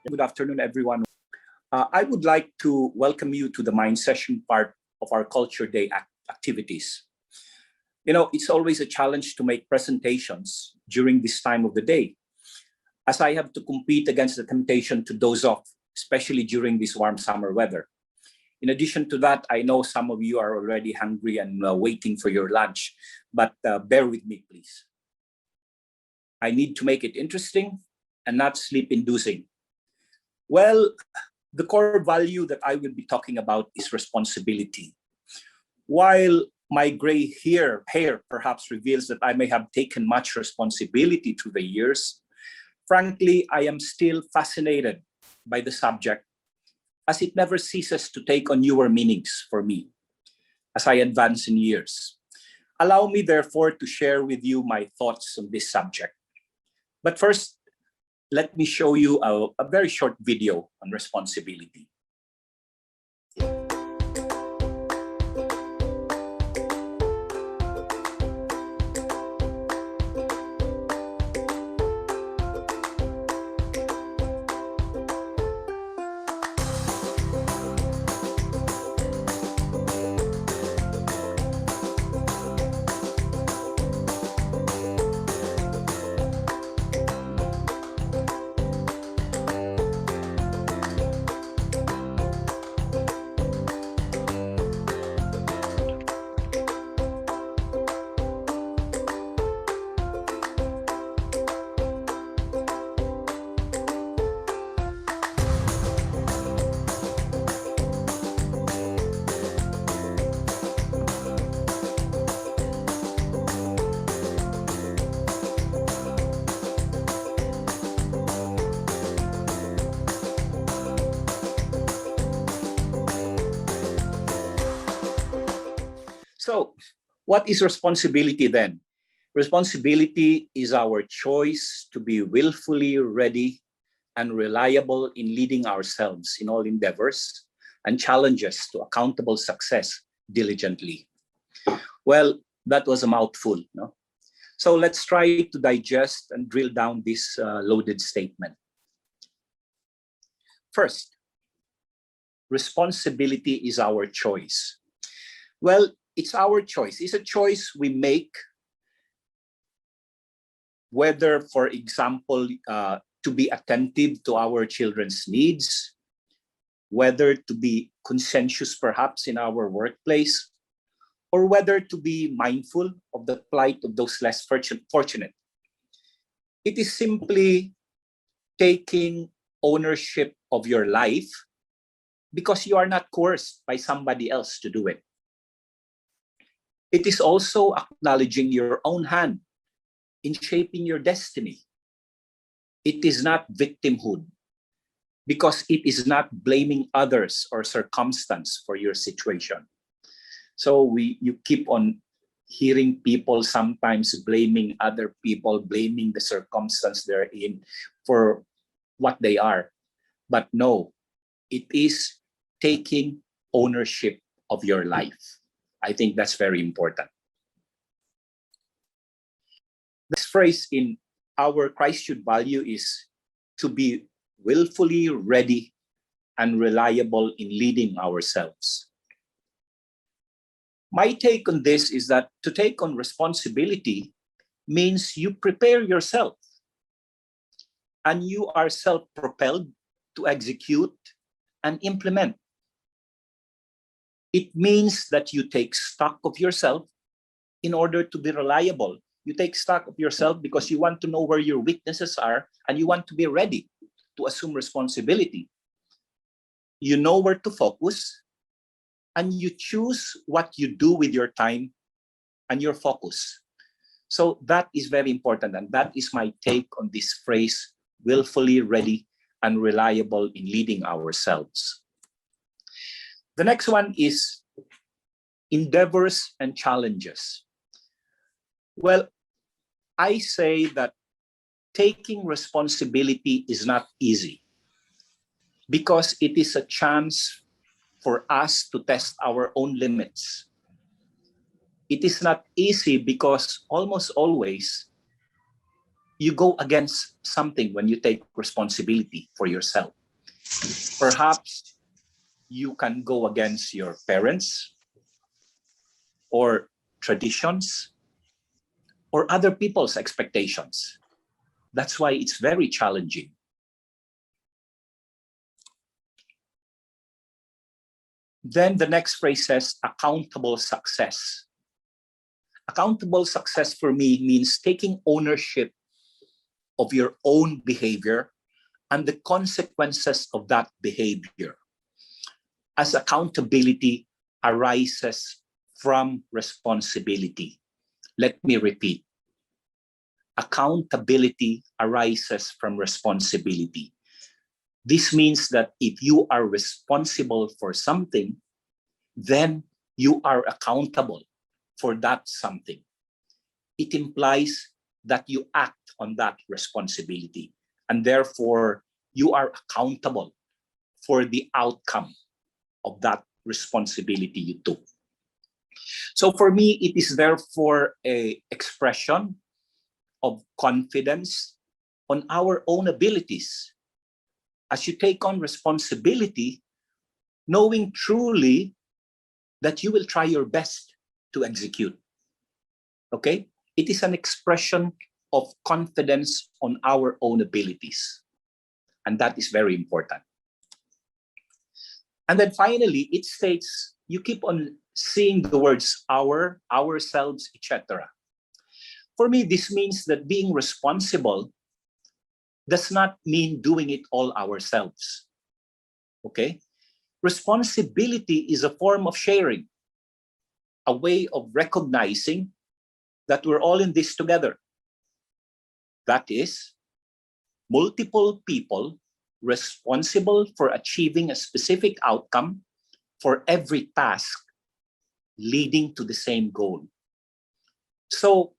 Good afternoon, everyone. I would like to welcome you to the Mind Session part of our Culture Day activities. You know, it's always a challenge to make presentations during this time of the day, as I have to compete against the temptation to doze off, especially during this warm summer weather. In addition to that, I know some of you are already hungry and waiting for your lunch, but bear with me, please. I need to make it interesting and not sleep-inducing. Well, the core value that I will be talking about is responsibility. While my gray hair perhaps reveals that I may have taken much responsibility through the years, frankly, I am still fascinated by the subject, as it never ceases to take on newer meanings for me as I advance in years. Allow me, therefore, to share with you my thoughts on this subject. But first, let me show you a very short video on responsibility. So, what is responsibility then? Responsibility is our choice to be willfully ready and reliable in leading ourselves in all endeavors and challenges to accountable success diligently. Well, that was a mouthful, no? So let's try to digest and drill down this loaded statement. First, responsibility is our choice. Well, it's our choice. It's a choice we make, whether, for example, to be attentive to our children's needs, whether to be conscientious perhaps in our workplace, or whether to be mindful of the plight of those less fortunate. It is simply taking ownership of your life because you are not coerced by somebody else to do it. It is also acknowledging your own hand in shaping your destiny. It is not victimhood, because it is not blaming others or circumstance for your situation. So you keep on hearing people sometimes blaming other people, blaming the circumstance they're in for what they are. But no, it is taking ownership of your life. I think that's very important. This phrase in our Christian value is to be willfully ready and reliable in leading ourselves. My take on this is that to take on responsibility means you prepare yourself and you are self-propelled to execute and implement. It means that you take stock of yourself in order to be reliable. You take stock of yourself because you want to know where your weaknesses are and you want to be ready to assume responsibility. You know where to focus and you choose what you do with your time and your focus. So that is very important, and that is my take on this phrase, willfully ready and reliable in leading ourselves. The next one is endeavors and challenges. Well, I say that taking responsibility is not easy because it is a chance for us to test our own limits. It is not easy because almost always you go against something when you take responsibility for yourself. Perhaps you can go against your parents or traditions or other people's expectations. That's why it's very challenging. Then the next phrase says accountable success. Accountable success for me means taking ownership of your own behavior and the consequences of that behavior, as accountability arises from responsibility. Let me repeat. Accountability arises from responsibility. This means that if you are responsible for something, then you are accountable for that something. It implies that you act on that responsibility, and therefore you are accountable for the outcome of that responsibility you took. So for me, it is therefore an expression of confidence on our own abilities. As you take on responsibility, knowing truly that you will try your best to execute. Okay? It is an expression of confidence on our own abilities. And that is very important. And then finally, it states, you keep on seeing the words our, ourselves, etc. For me, this means that being responsible does not mean doing it all ourselves. Okay? Responsibility is a form of sharing, a way of recognizing that we're all in this together. That is, multiple people responsible for achieving a specific outcome for every task leading to the same goal. So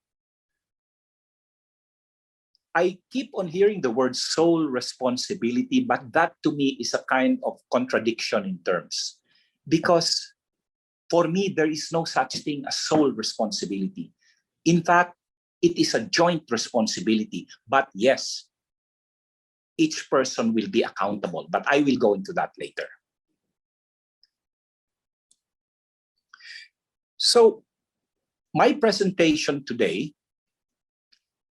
I keep on hearing the word sole responsibility, but that to me is a kind of contradiction in terms. Because for me, there is no such thing as sole responsibility. In fact, it is a joint responsibility. But yes, each person will be accountable. But I will go into that later. So my presentation today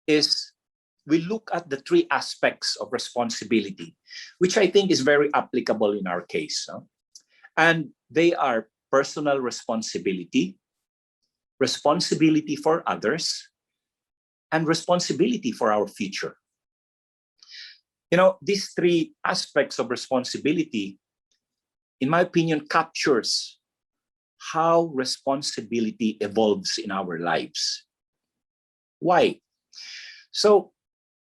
is we look at the three aspects of responsibility, which I think is very applicable in our case. And they are personal responsibility, responsibility for others, and responsibility for our future. You know, these three aspects of responsibility, in my opinion, captures how responsibility evolves in our lives. Why? So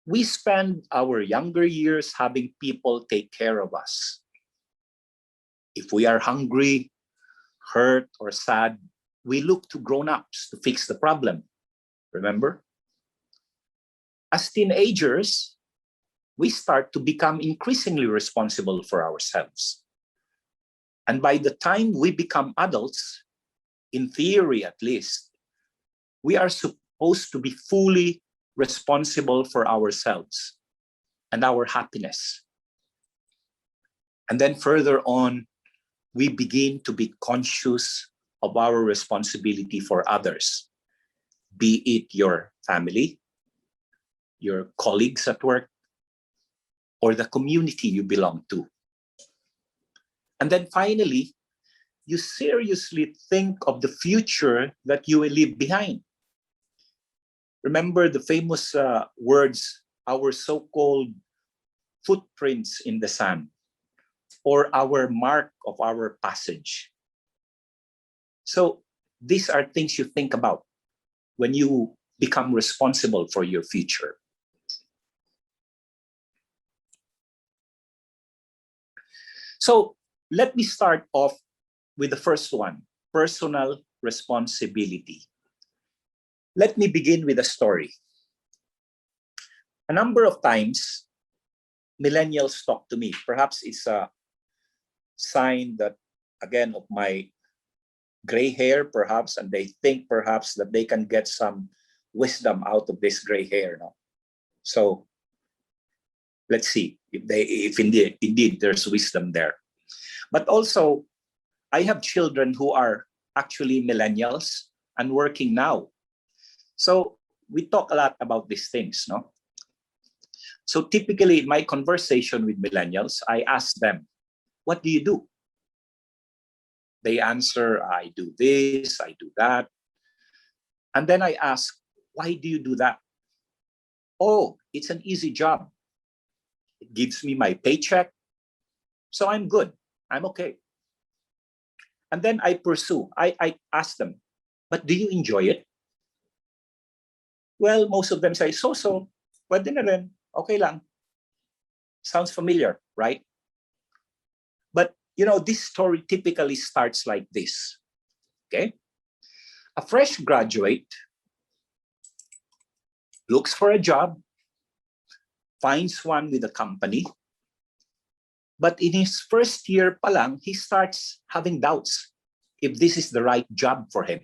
we spend our younger years having people take care of us. If we are hungry, hurt, or sad, we look to grown-ups to fix the problem. Remember? As teenagers, we start to become increasingly responsible for ourselves. And by the time we become adults, in theory at least, we are supposed to be fully responsible for ourselves and our happiness. And then further on, we begin to be conscious of our responsibility for others, be it your family, your colleagues at work, or the community you belong to. And then finally, you seriously think of the future that you will leave behind. Remember the famous words, our so-called footprints in the sand, or our mark of our passage. So these are things you think about when you become responsible for your future. So let me start off with the first one, personal responsibility. Let me begin with a story. A number of times, millennials talk to me. Perhaps it's a sign that, again, of my gray hair, perhaps, and they think perhaps that they can get some wisdom out of this gray hair. No? So let's see if indeed there's wisdom there. But also, I have children who are actually millennials and working now. So we talk a lot about these things, no? So typically in my conversation with millennials, I ask them, what do you do? They answer, I do this, I do that. And then I ask, why do you do that? Oh, it's an easy job. It gives me my paycheck. So I'm good. I'm okay. And then I pursue. I ask them, but do you enjoy it? Well, most of them say, so. Pwede na rin. Okay lang. Sounds familiar, right? But, this story typically starts like this. Okay? A fresh graduate looks for a job, finds one with a company, but in his first year pa lang, he starts having doubts if this is the right job for him.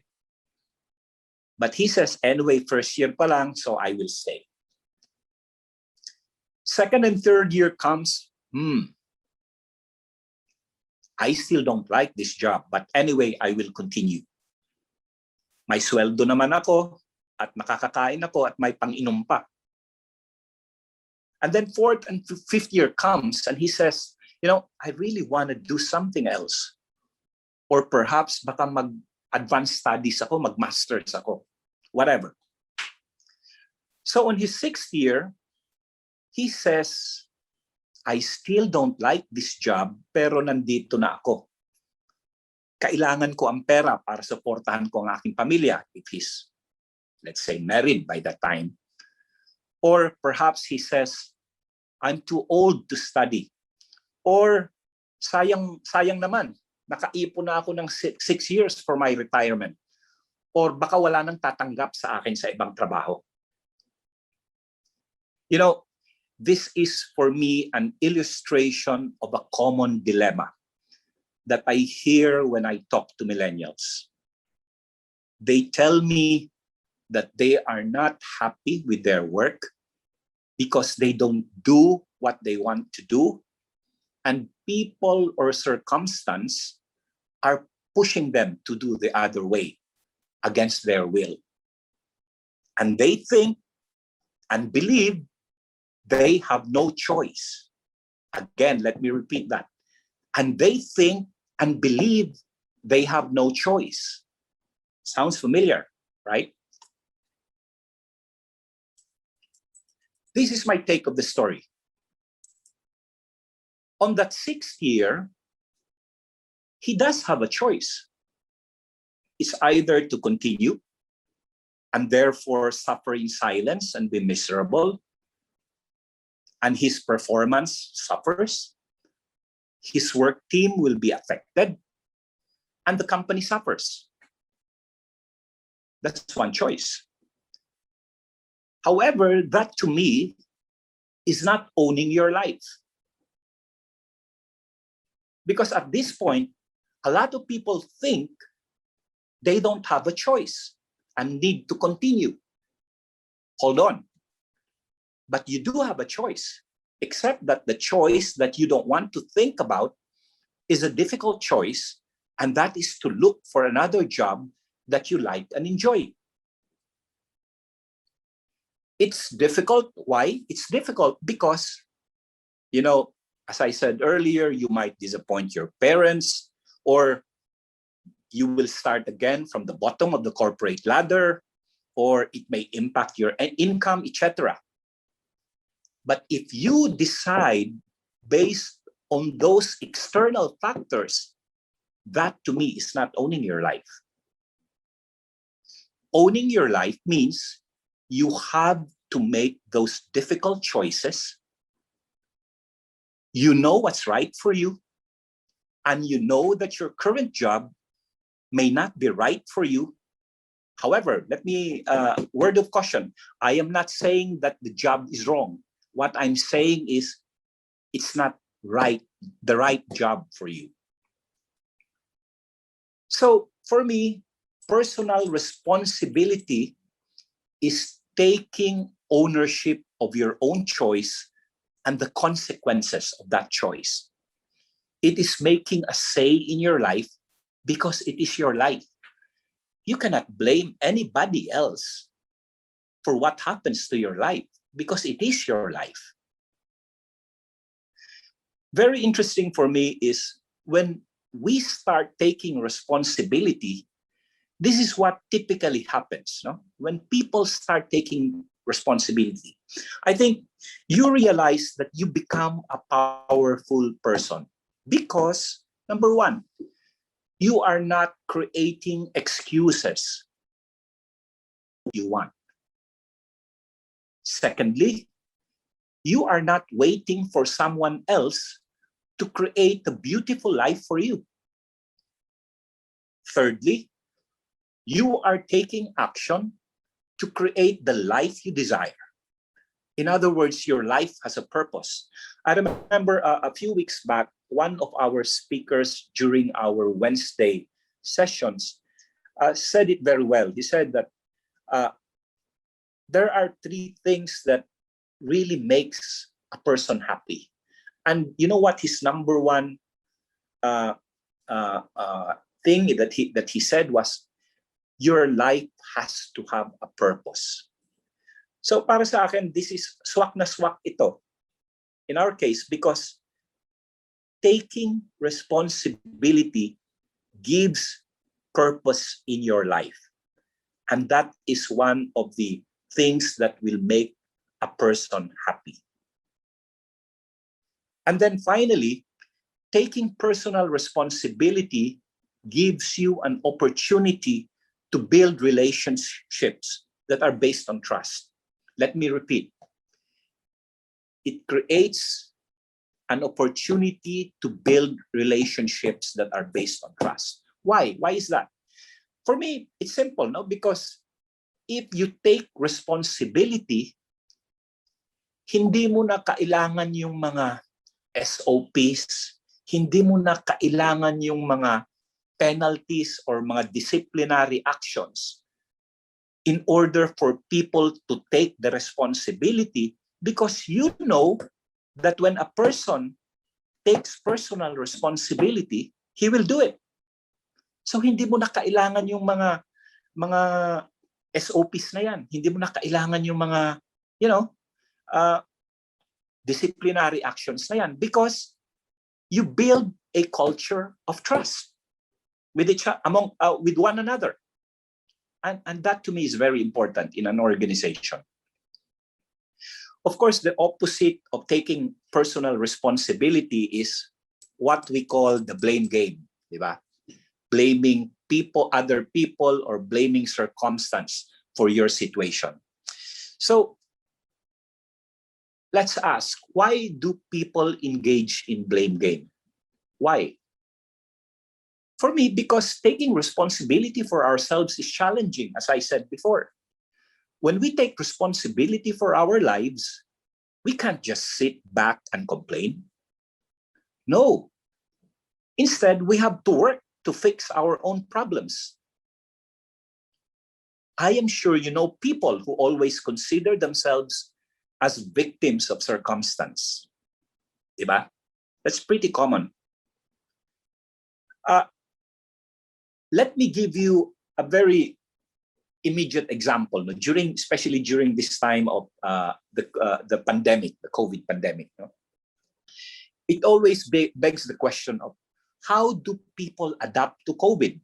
But he says, anyway, first year pa lang, so I will stay. Second and third year comes, I still don't like this job, but anyway, I will continue. May sweldo naman ako, at nakakakain ako, at may pang-inom pa. And then fourth and fifth year comes, and he says, I really want to do something else. Or perhaps baka mag-advanced studies ako, mag-masters ako, whatever. So on his sixth year, he says, I still don't like this job, pero nandito na ako. Kailangan ko ang pera para suportahan ko ang aking pamilya if he's, let's say, married by that time. Or perhaps he says, I'm too old to study. Or sayang naman, nakaipon na ako ng 6 years for my retirement. Or baka wala nang tatanggap sa akin sa ibang trabaho. This is for me an illustration of a common dilemma that I hear when I talk to millennials. They tell me that they are not happy with their work because they don't do what they want to do, and people or circumstance are pushing them to do the other way against their will. And they think and believe they have no choice. Again, let me repeat that. And they think and believe they have no choice. Sounds familiar, right? This is my take of the story. On that 6th year, he does have a choice. It's either to continue and therefore suffer in silence and be miserable, and his performance suffers, his work team will be affected, and the company suffers. That's one choice. However, that to me is not owning your life. Because at this point, a lot of people think they don't have a choice and need to continue. Hold on. But you do have a choice, except that the choice that you don't want to think about is a difficult choice, and that is to look for another job that you like and enjoy. It's difficult. Why? It's difficult because, as I said earlier, you might disappoint your parents, or you will start again from the bottom of the corporate ladder, or it may impact your income, etc. But if you decide based on those external factors, that to me is not owning your life. Owning your life means you have to make those difficult choices. You know what's right for you, and you know that your current job may not be right for you. However, let me, word of caution, I am not saying that the job is wrong. What I'm saying is it's not the right job for you. So for me, personal responsibility is taking ownership of your own choice and the consequences of that choice. It is making a say in your life because it is your life. You cannot blame anybody else for what happens to your life because it is your life. Very interesting for me is when we start taking responsibility, this is what typically happens, no? When people start taking responsibility. I think you realize that you become a powerful person because, number one, you are not creating excuses you want. Secondly, you are not waiting for someone else to create a beautiful life for you. Thirdly, you are taking action to create the life you desire. In other words, your life has a purpose. I remember a few weeks back, one of our speakers during our Wednesday sessions said it very well. He said that there are three things that really makes a person happy. And you know what his number one thing that he said was, your life has to have a purpose. So para sa akin, this is swak na swak ito. In our case, because taking responsibility gives purpose in your life. And that is one of the things that will make a person happy. And then finally, taking personal responsibility gives you an opportunity to build relationships that are based on trust. Let me repeat. It creates an opportunity to build relationships that are based on trust. Why? Why is that? For me, it's simple, no? Because if you take responsibility, hindi mo na kailangan yung mga SOPs, hindi mo na kailangan yung mga penalties or mga disciplinary actions in order for people to take the responsibility, because you know that when a person takes personal responsibility, he will do it. So hindi mo na kailangan yung mga SOPs na yan. Hindi mo na kailangan yung mga, disciplinary actions na yan, because you build a culture of trust with with one another. And that to me is very important in an organization. Of course, the opposite of taking personal responsibility is what we call the blame game, di ba? Blaming people, other people, or blaming circumstance for your situation. So let's ask, why do people engage in blame game? Why? For me, because taking responsibility for ourselves is challenging, as I said before. When we take responsibility for our lives, we can't just sit back and complain. No. Instead, we have to work to fix our own problems. I am sure you know people who always consider themselves as victims of circumstance. Diba? That's pretty common. Let me give you a very immediate example, no? Especially during this time of the pandemic, the COVID pandemic. No? It always begs the question of, how do people adapt to COVID?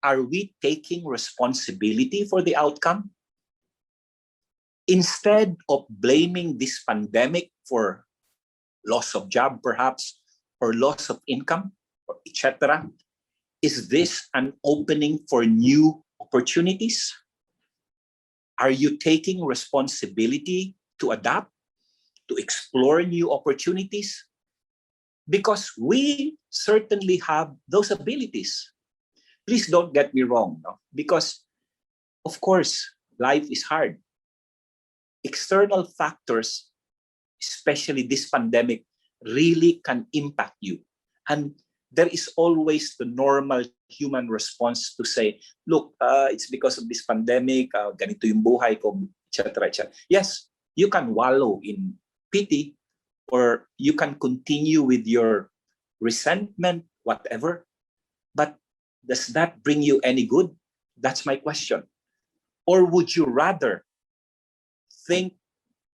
Are we taking responsibility for the outcome? Instead of blaming this pandemic for loss of job, perhaps, or loss of income, etc., is this an opening for new opportunities? Are you taking responsibility to adapt, to explore new opportunities? Because we certainly have those abilities. Please don't get me wrong, no? Because, of course, life is hard. External factors, especially this pandemic, really can impact you. And there is always the normal human response to say, look, it's because of this pandemic, ganito yung buhay ko, etc., etc. Yes, you can wallow in pity, or you can continue with your resentment, whatever. But does that bring you any good? That's my question. Or would you rather think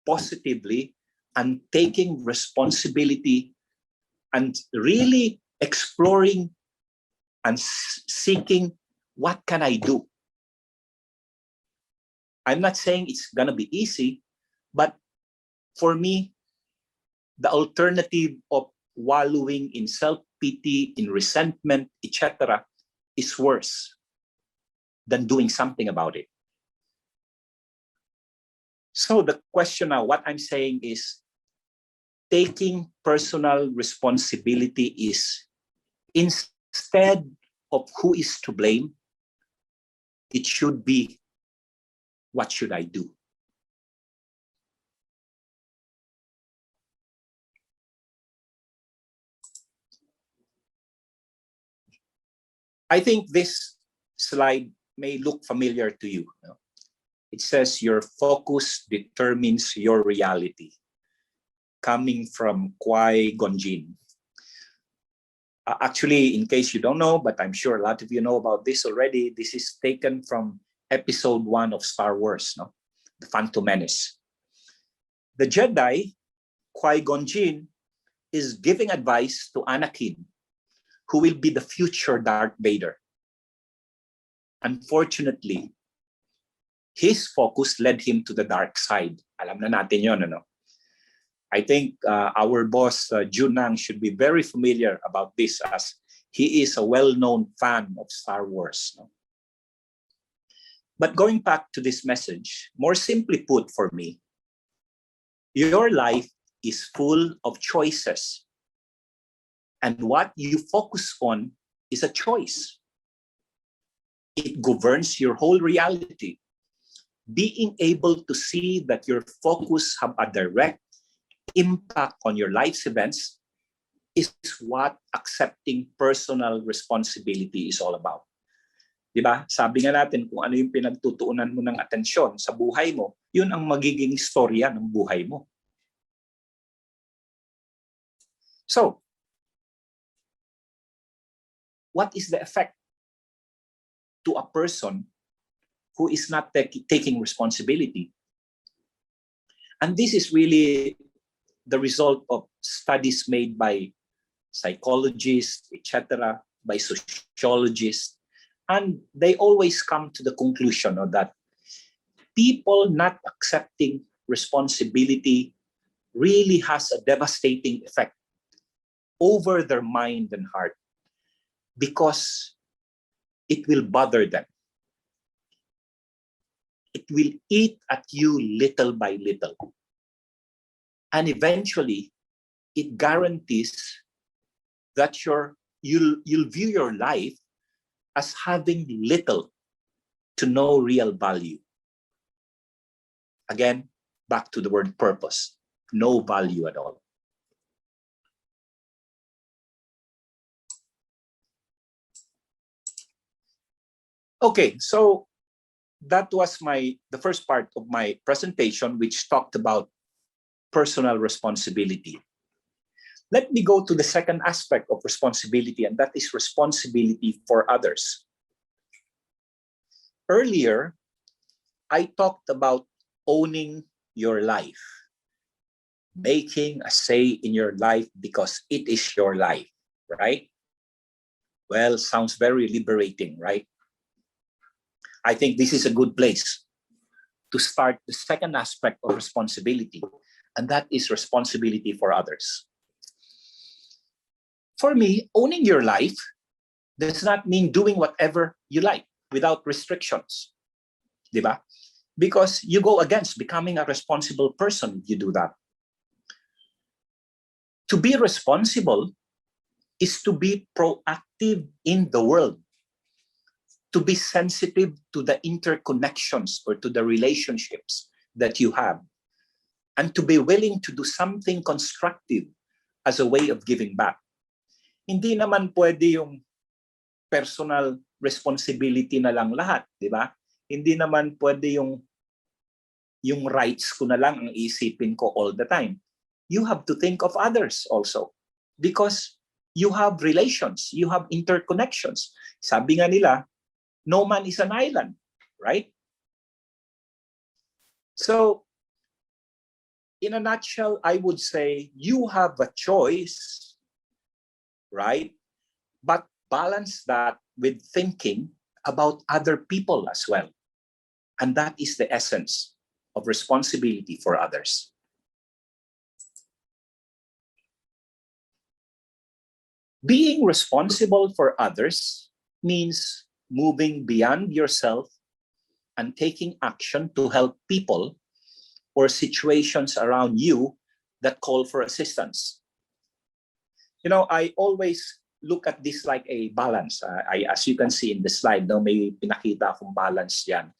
positively and taking responsibility and really exploring and seeking, what can I do? I'm not saying it's going to be easy, but for me, the alternative of wallowing in self-pity, in resentment, etc., is worse than doing something about it. So the question now, what I'm saying is, taking personal responsibility is, instead of who is to blame, it should be, what should I do? I think this slide may look familiar to you. It says your focus determines your reality, coming from Kwai Gonjin. Actually, in case you don't know, but I'm sure a lot of you know about this already, this is taken from episode 1 of Star Wars, no? The Phantom Menace. The Jedi, Kwai Gonjin, is giving advice to Anakin, who will be the future Darth Vader. Unfortunately, his focus led him to the dark side. Alam na natin yun, ano? I think our boss, Junang, should be very familiar about this, as he is a well-known fan of Star Wars. No? But going back to this message, more simply put for me, your life is full of choices. And what you focus on is a choice. It governs your whole reality. Being able to see that your focus have a direct impact on your life's events is what accepting personal responsibility is all about. Diba? Sabi nga natin, kung ano yung pinagtutuunan mo ng atensyon sa buhay mo, yun ang magiging istorya ng buhay mo. So, what is the effect to a person who is not taking responsibility? And this is really the result of studies made by psychologists, etc., by sociologists, and they always come to the conclusion that people not accepting responsibility really has a devastating effect over their mind and heart, because it will bother them. It will eat at you little by little. And eventually, it guarantees that you'll view your life as having little to no real value. Again, back to the word purpose. No value at all. Okay, so that was the first part of my presentation, which talked about personal responsibility. Let me go to the second aspect of responsibility, and that is responsibility for others. Earlier, I talked about owning your life, making a say in your life because it is your life, right? Well, sounds very liberating, right? I think this is a good place to start the second aspect of responsibility, and that is responsibility for others. For me, owning your life does not mean doing whatever you like without restrictions, diba? Because you go against becoming a responsible person if you do that. To be responsible is to be proactive in the world, to be sensitive to the interconnections or to the relationships that you have, and to be willing to do something constructive as a way of giving back. Hindi naman pwede yung personal responsibility na lang lahat, di ba? Hindi naman pwede yung rights ko na lang ang isipin ko all the time. You have to think of others also because you have relations, you have interconnections. Sabi nga nila, no man is an island, right? So, in a nutshell, I would say you have a choice, right? But balance that with thinking about other people as well. And that is the essence of responsibility for others. Being responsible for others means moving beyond yourself and taking action to help people or situations around you that call for assistance. You know, I always look at this like a balance. As you can see in the slide, no, may pinakita akong balance yan.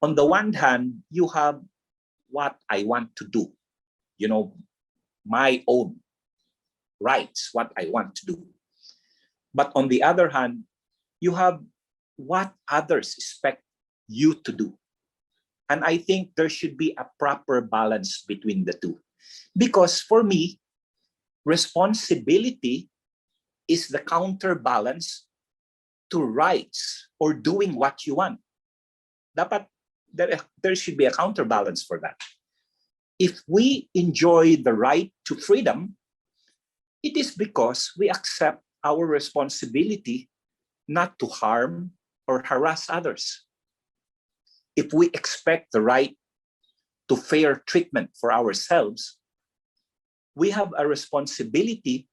On the one hand, you have what I want to do, you know, my own rights, what I want to do. But on the other hand, you have what others expect you to do. And I think there should be a proper balance between the two. Because for me, responsibility is the counterbalance to rights or doing what you want. Dapat there should be a counterbalance for that. If we enjoy the right to freedom, it is because we accept our responsibility not to harm or harass others. If we expect the right to fair treatment for ourselves, we have a responsibility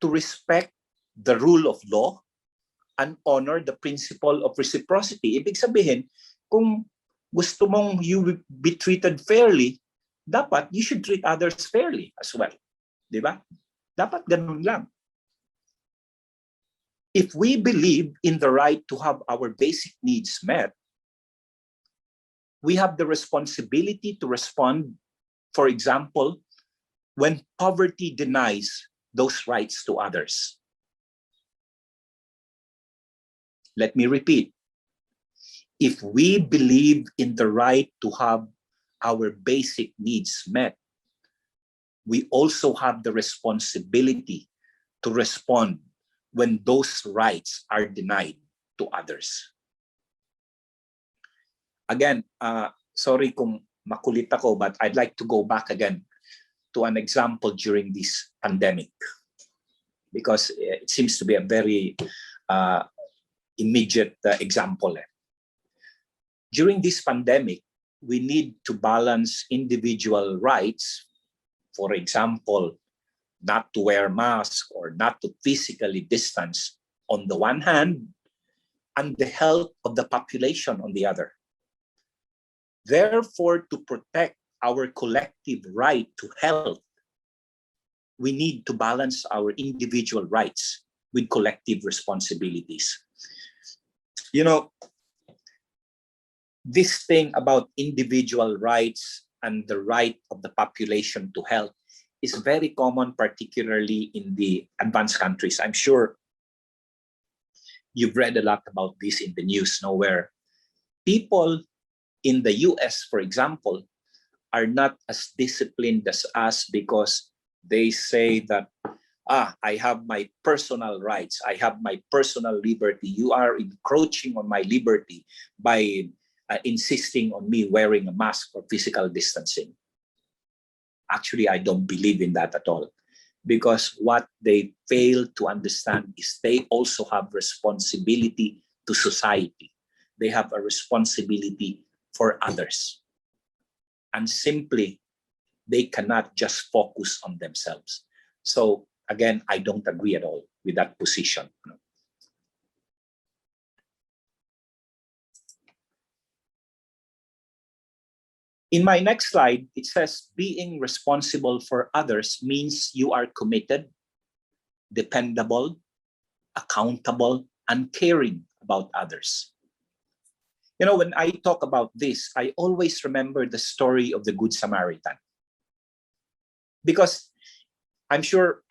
to respect the rule of law and honor the principle of reciprocity. Ibig sabihin, kung gusto mong you be treated fairly, dapat you should treat others fairly as well. Di ba? Dapat ganun lang. If we believe in the right to have our basic needs met, we have the responsibility to respond, for example, when poverty denies those rights to others. Let me repeat. If we believe in the right to have our basic needs met, we also have the responsibility to respond when those rights are denied to others. Again, sorry kung makulit ako, but I'd like to go back again to an example during this pandemic, because it seems to be a very immediate example. During this pandemic, we need to balance individual rights, for example, not to wear masks or not to physically distance on the one hand, and the health of the population on the other. Therefore, to protect our collective right to health, we need to balance our individual rights with collective responsibilities. You know, this thing about individual rights and the right of the population to health is very common, particularly in the advanced countries. I'm sure you've read a lot about this in the news, where people in the US, for example, are not as disciplined as us because they say that, I have my personal rights, I have my personal liberty. You are encroaching on my liberty by insisting on me wearing a mask or physical distancing. Actually, I don't believe in that at all, because what they fail to understand is they also have responsibility to society. They have a responsibility for others. And simply, they cannot just focus on themselves. So again, I don't agree at all with that position. In my next slide, it says being responsible for others means you are committed, dependable, accountable, and caring about others. You know, when I talk about this, I always remember the story of the Good Samaritan. Because I'm sure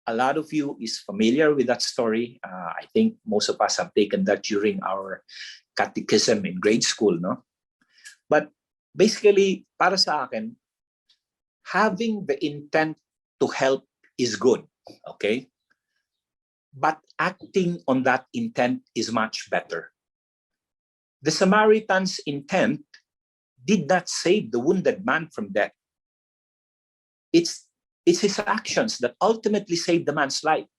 A lot of you is familiar with that story. I think most of us have taken that during our catechism in grade school, no? But basically, para sa akin, having the intent to help is good, okay? But acting on that intent is much better. The Samaritan's intent did not save the wounded man from death. It's his actions that ultimately saved the man's life.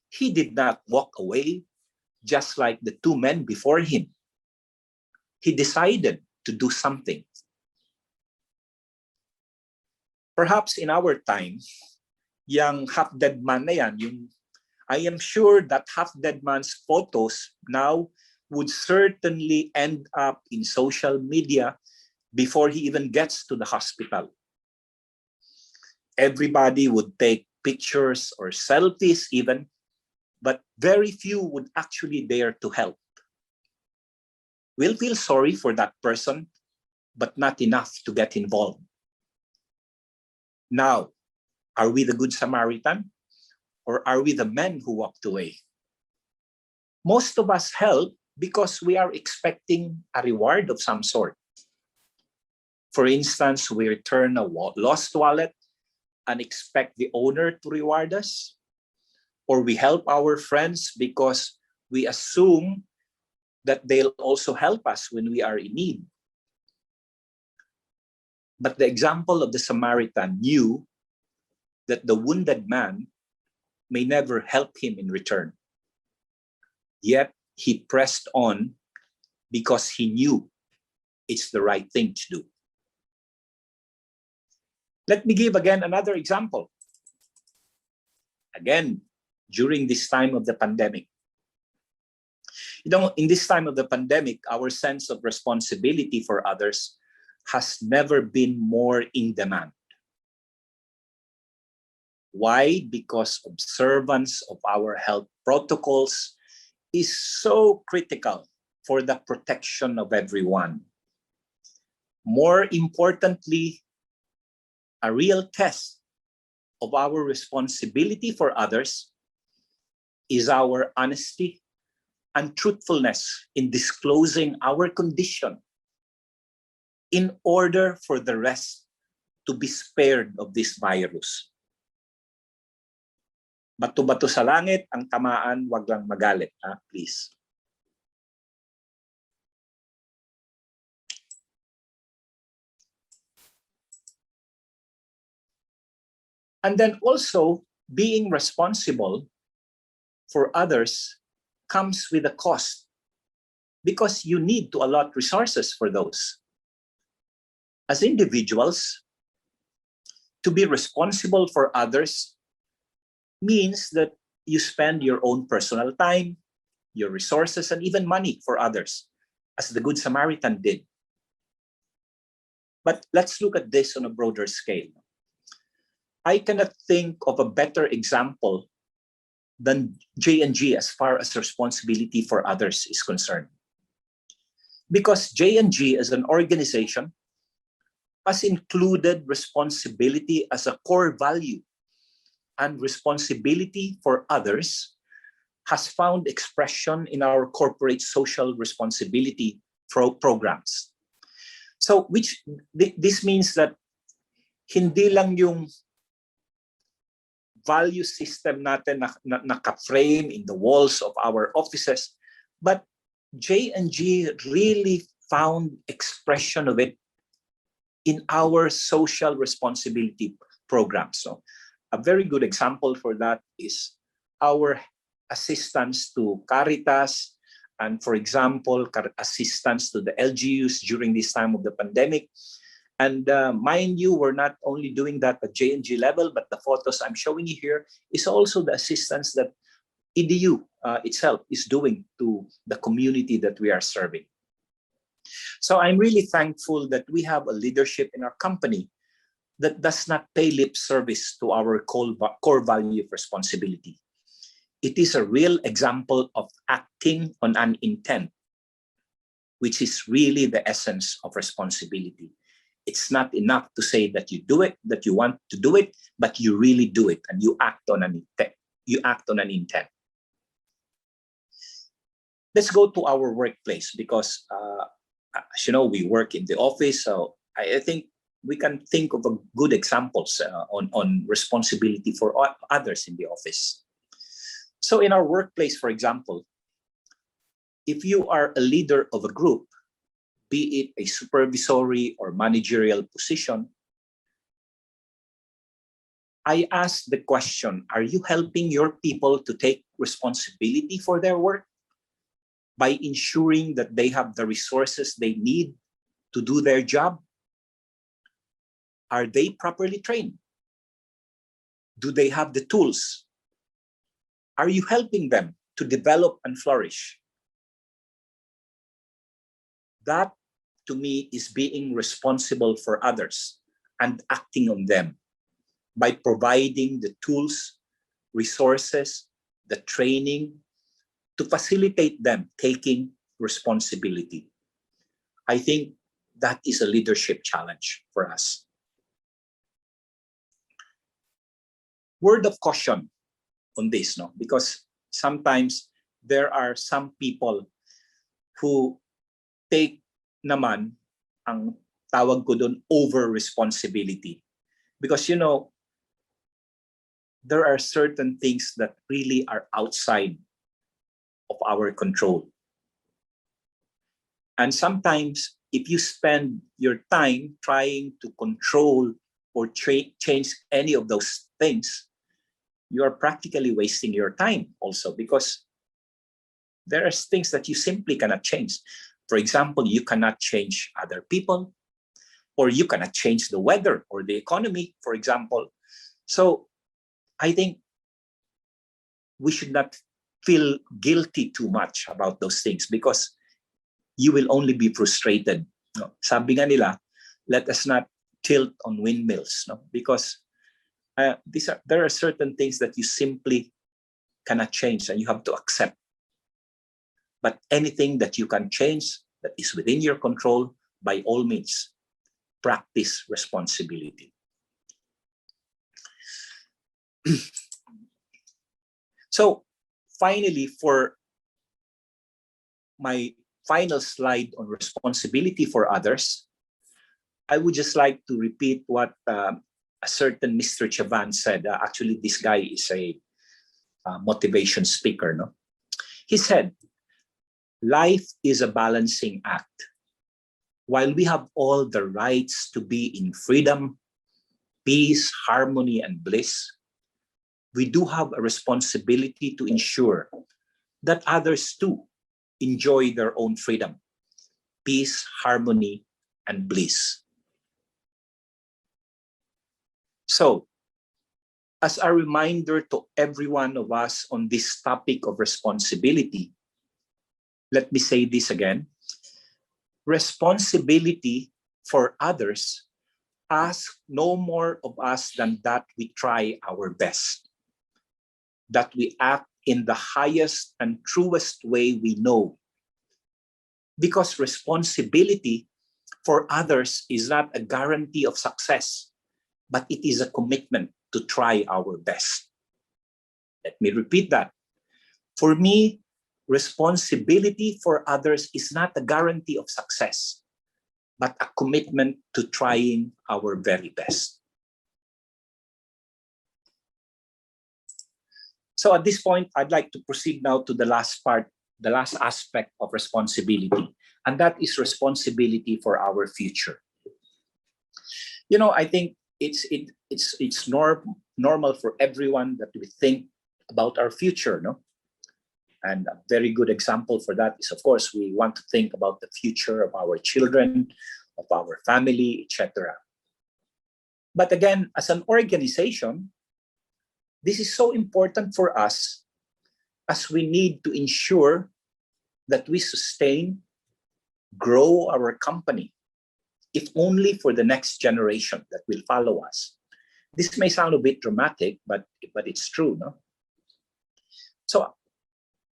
He did not walk away just like the two men before him. He decided to do something. Perhaps in our time, yung half-dead man na yan, I am sure that half-dead man's photos now would certainly end up in social media before he even gets to the hospital. Everybody would take pictures or selfies even, but very few would actually dare to help. We'll feel sorry for that person, but not enough to get involved. Now, are we the Good Samaritan? Or are we the men who walked away? Most of us help because we are expecting a reward of some sort. For instance, we return a lost wallet and expect the owner to reward us. Or we help our friends because we assume that they'll also help us when we are in need. But the example of the Samaritan knew that the wounded man may never help him in return. Yet he pressed on because he knew it's the right thing to do. Let me give again another example. Again, during this time of the pandemic. In this time of the pandemic, our sense of responsibility for others has never been more in demand. Why? Because observance of our health protocols is so critical for the protection of everyone. More importantly, a real test of our responsibility for others is our honesty and truthfulness in disclosing our condition in order for the rest to be spared of this virus. Bato-bato sa langit, ang tamaan, wag lang magalit, please. And then also, being responsible for others comes with a cost because you need to allot resources for those. As individuals, to be responsible for others means that you spend your own personal time, your resources, and even money for others, as the Good Samaritan did. But let's look at this on a broader scale. I cannot think of a better example than J&G as far as responsibility for others is concerned. Because J&G as an organization has included responsibility as a core value, and responsibility for others has found expression in our corporate social responsibility programs. So this means that hindi lang yung value system natin naka-frame in the walls of our offices, but J&G really found expression of it in our social responsibility programs. So a very good example for that is our assistance to Caritas and, for example, assistance to the LGUs during this time of the pandemic. And mind you, we're not only doing that at J&G level, but the photos I'm showing you here is also the assistance that EDU itself is doing to the community that we are serving. So I'm really thankful that we have a leadership in our company that does not pay lip service to our core value of responsibility. It is a real example of acting on an intent, which is really the essence of responsibility. It's not enough to say that you do it, that you want to do it, but you really do it and you act on an intent. You act on an intent. Let's go to our workplace because, as you know, we work in the office. So I think we can think of good examples on responsibility for others in the office. So in our workplace, for example, if you are a leader of a group, be it a supervisory or managerial position, I ask the question, are you helping your people to take responsibility for their work by ensuring that they have the resources they need to do their job? Are they properly trained? Do they have the tools? Are you helping them to develop and flourish? That, to me, is being responsible for others and acting on them by providing the tools, resources, the training to facilitate them taking responsibility. I think that is a leadership challenge for us. Word of caution on this, no? Because sometimes there are some people who take naman ang tawag ko doon over responsibility. Because, you know, there are certain things that really are outside of our control. And sometimes if you spend your time trying to control or change any of those things, you are practically wasting your time also, because there are things that you simply cannot change. For example, you cannot change other people, or you cannot change the weather or the economy, for example. So I think we should not feel guilty too much about those things, because you will only be frustrated. No? Sabi nga nila, let us not tilt on windmills, no? Because there are certain things that you simply cannot change and you have to accept. But anything that you can change that is within your control, by all means, practice responsibility. So finally, for my final slide on responsibility for others, I would just like to repeat what a certain Mr. Chavan said. Actually, this guy is a motivation speaker. No? He said, life is a balancing act. While we have all the rights to be in freedom, peace, harmony, and bliss, we do have a responsibility to ensure that others too enjoy their own freedom, peace, harmony, and bliss. So, as a reminder to every one of us on this topic of responsibility, let me say this again. Responsibility for others asks no more of us than that we try our best, that we act in the highest and truest way we know. Because responsibility for others is not a guarantee of success, but it is a commitment to try our best. Let me repeat that. For me, responsibility for others is not a guarantee of success, but a commitment to trying our very best. So at this point, I'd like to proceed now to the last part, the last aspect of responsibility, and that is responsibility for our future. You know, I think it's normal for everyone that we think about our future, no? And a very good example for that is, of course, we want to think about the future of our children, of our family, etc. But again, as an organization, this is so important for us, as we need to ensure that we sustain, grow our company, if only for the next generation that will follow us. This may sound a bit dramatic, but it's true, no? So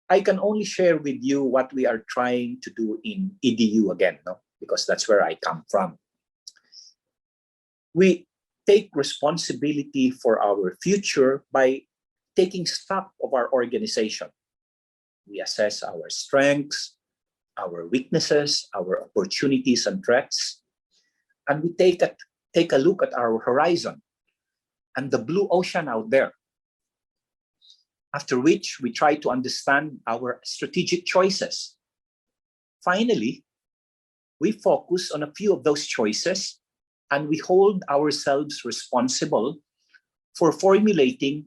I can only share with you what we are trying to do in EDU again, no? Because that's where I come from. We take responsibility for our future by taking stock of our organization. We assess our strengths, our weaknesses, our opportunities and threats, and we take a look at our horizon and the blue ocean out there. After which, we try to understand our strategic choices. Finally, we focus on a few of those choices and we hold ourselves responsible for formulating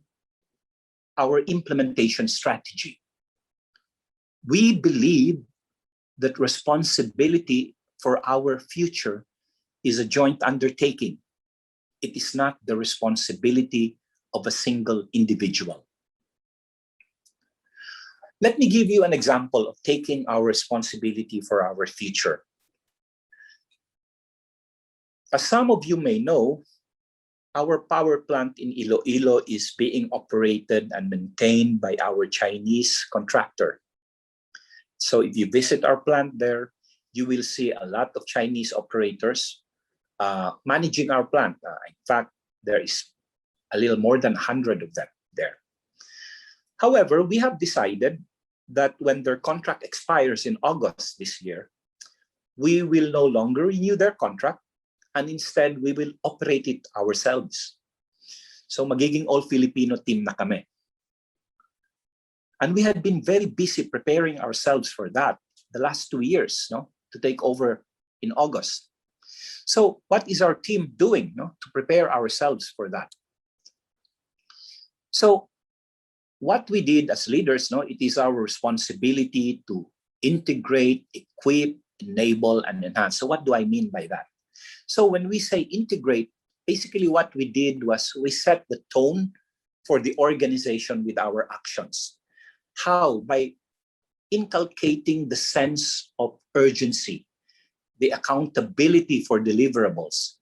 our implementation strategy. We believe that responsibility for our future is a joint undertaking. It is not the responsibility of a single individual. Let me give you an example of taking our responsibility for our future. As some of you may know, our power plant in Iloilo is being operated and maintained by our Chinese contractor. So if you visit our plant there, you will see a lot of Chinese operators managing our plant. In fact, there is a little more than 100 of them there. However, we have decided that when their contract expires in August this year, we will no longer renew their contract and instead we will operate it ourselves. So magiging all-Filipino team na kami. And we had been very busy preparing ourselves for that the last 2 years, to take over in August. So what is our team doing to prepare ourselves for that? So what we did as leaders, it is our responsibility to integrate, equip, enable, and enhance. So what do I mean by that? So when we say integrate, basically what we did was we set the tone for the organization with our actions. How? By inculcating the sense of urgency, the accountability for deliverables,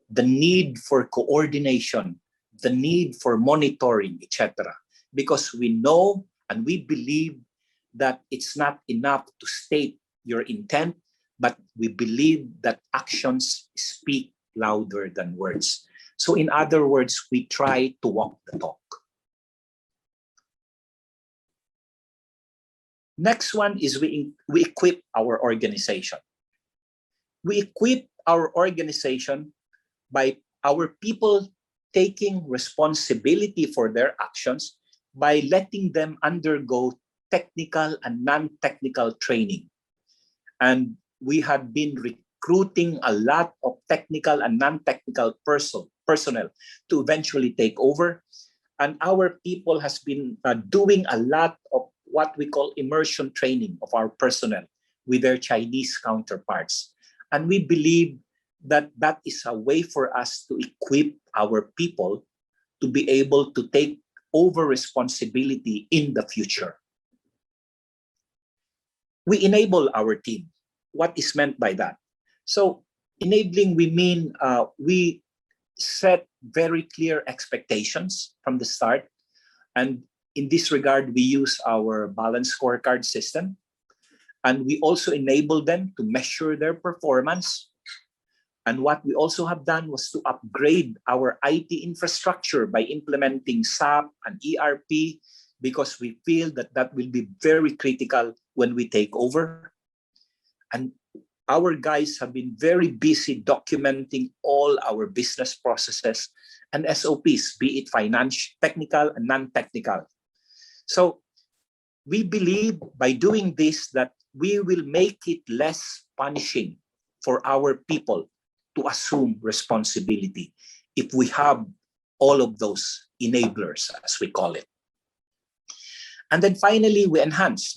the need for coordination, the need for monitoring, etc. Because we know and we believe that it's not enough to state your intent, but we believe that actions speak louder than words. So in other words, we try to walk the talk. Next one is we equip our organization. We equip our organization by our people taking responsibility for their actions by letting them undergo technical and non-technical training. And we have been recruiting a lot of technical and non-technical personnel to eventually take over. And our people has been doing a lot of what we call immersion training of our personnel with their Chinese counterparts. And we believe that that is a way for us to equip our people to be able to take over responsibility in the future. We enable our team. What is meant by that? So enabling, we mean we set very clear expectations from the start. And in this regard, we use our balanced scorecard system. And we also enable them to measure their performance. And what we also have done was to upgrade our IT infrastructure by implementing SAP and ERP, because we feel that that will be very critical when we take over. And our guys have been very busy documenting all our business processes and SOPs, be it financial, technical, and non-technical. So we believe by doing this that we will make it less punishing for our people to assume responsibility if we have all of those enablers, as we call it. And then finally, we enhance.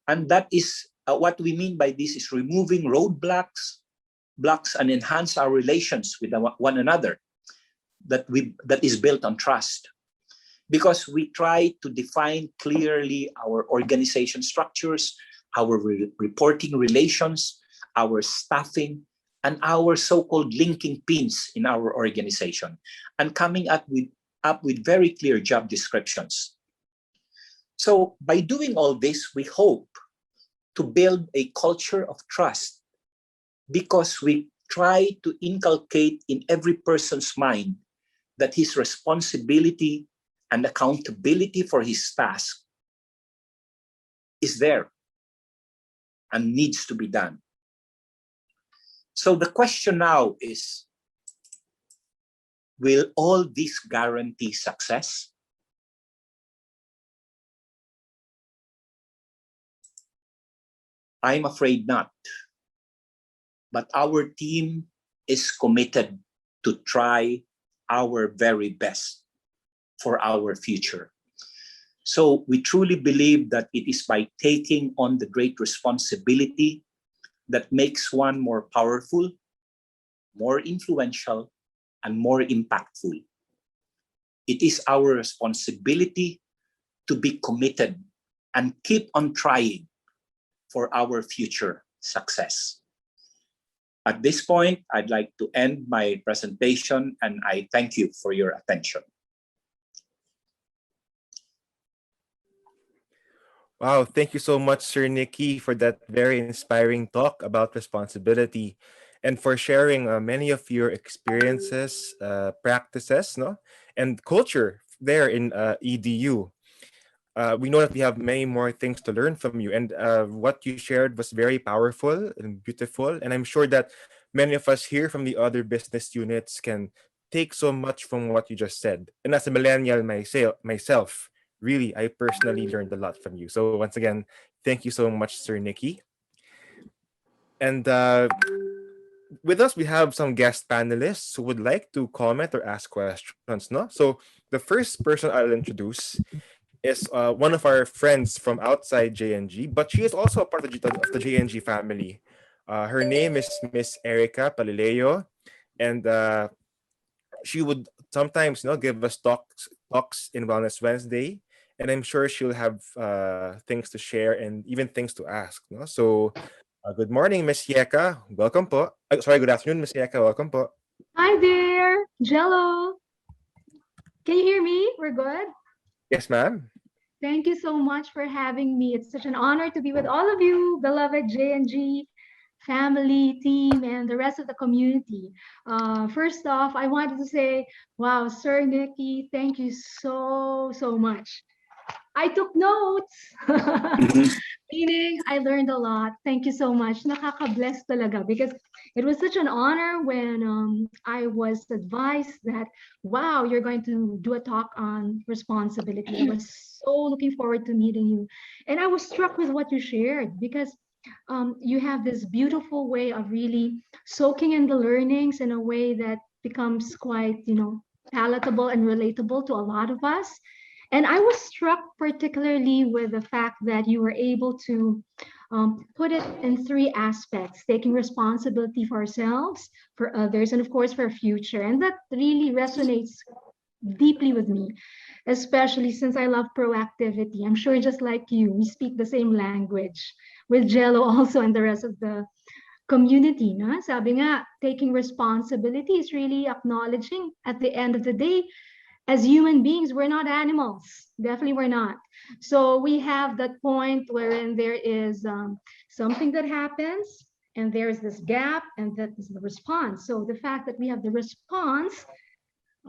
And that is what we mean by this is removing roadblocks and enhance our relations with one another that is built on trust. Because we try to define clearly our organization structures, our reporting relations, our staffing, and our so-called linking pins in our organization, and coming up with very clear job descriptions. So by doing all this, we hope to build a culture of trust, because we try to inculcate in every person's mind that his responsibility and accountability for his task is there and needs to be done. So the question now is, will all this guarantee success? I'm afraid not. But our team is committed to try our very best for our future. So we truly believe that it is by taking on the great responsibility that makes one more powerful, more influential, and more impactful. It is our responsibility to be committed and keep on trying for our future success. At this point, I'd like to end my presentation, and I thank you for your attention. Wow, thank you so much, Sir Nicky, for that very inspiring talk about responsibility and for sharing many of your experiences, practices, no, and culture there in EDU. We know that we have many more things to learn from you, and what you shared was very powerful and beautiful, and I'm sure that many of us here from the other business units can take so much from what you just said. And as a millennial myself, really, I personally learned a lot from you. So once again, thank you so much, Sir Nicky. And with us, we have some guest panelists who would like to comment or ask questions. No, so the first person I'll introduce is one of our friends from outside JNG, but she is also a part of the JNG family. Her name is Miss Erica Palileo, and she would sometimes, give us talks in Wellness Wednesday, and I'm sure she'll have things to share and even things to ask. No? So, good morning, Miss Yeka. Welcome po. Sorry, good afternoon, Miss Yeka. Welcome po. Hi there, Jello. Can you hear me? We're good? Yes, ma'am. Thank you so much for having me. It's such an honor to be with all of you, beloved JNG family, team, and the rest of the community. First off, I wanted to say, wow, Sir Nicky, thank you so much. I took notes. Meaning, I learned a lot. Thank you so much. Nakaka-bless talaga because it was such an honor when I was advised that, wow, you're going to do a talk on responsibility. I was so looking forward to meeting you. And I was struck with what you shared because you have this beautiful way of really soaking in the learnings in a way that becomes quite, palatable and relatable to a lot of us. And I was struck particularly with the fact that you were able to put it in three aspects: taking responsibility for ourselves, for others, and of course for our future. And that really resonates deeply with me, especially since I love proactivity. I'm sure just like you, we speak the same language with Jello also and the rest of the community. No? Sabi nga, taking responsibility is really acknowledging at the end of the day, as human beings, we're not animals. Definitely we're not. So we have that point wherein there is something that happens and there's this gap and that is the response. So the fact that we have the response,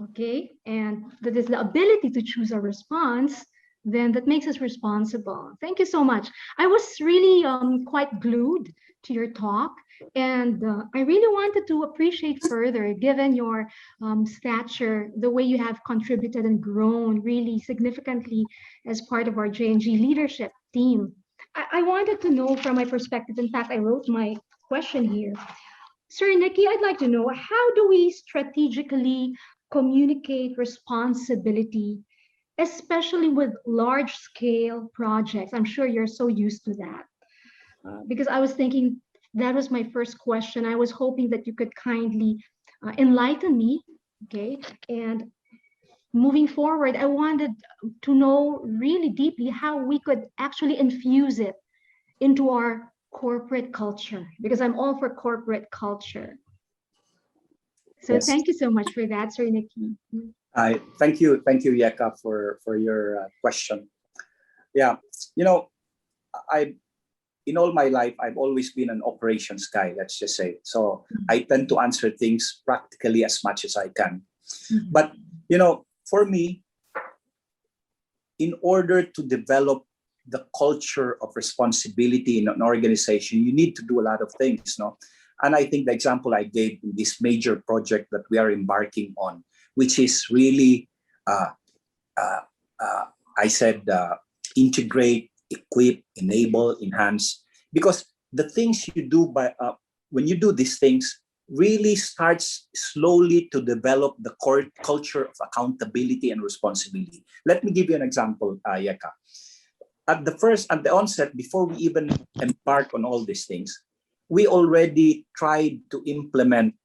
okay, and that is the ability to choose a response, then that makes us responsible. Thank you so much. I was really quite glued to your talk, and I really wanted to appreciate further, given your stature, the way you have contributed and grown really significantly as part of our JNG leadership team. I wanted to know from my perspective, in fact, I wrote my question here. Sir Nicky, I'd like to know, how do we strategically communicate responsibility, especially with large-scale projects? I'm sure you're so used to that. Because I was thinking, that was my first question. I was hoping that you could kindly enlighten me, okay? And moving forward, I wanted to know really deeply how we could actually infuse it into our corporate culture, because I'm all for corporate culture. So Yes. Thank you so much for that, Sir Nicky. Thank you, Yeka, for your question. Yeah, in all my life, I've always been an operations guy, let's just say. So I tend to answer things practically as much as I can. But, for me, in order to develop the culture of responsibility in an organization, you need to do a lot of things, no? And I think the example I gave in this major project that we are embarking on, which is really, I said, integrate, equip, enable, enhance, because the things you do when you do these things really starts slowly to develop the core culture of accountability and responsibility. Let me give you an example, Yeka. At the onset, before we even embark on all these things, we already tried to implement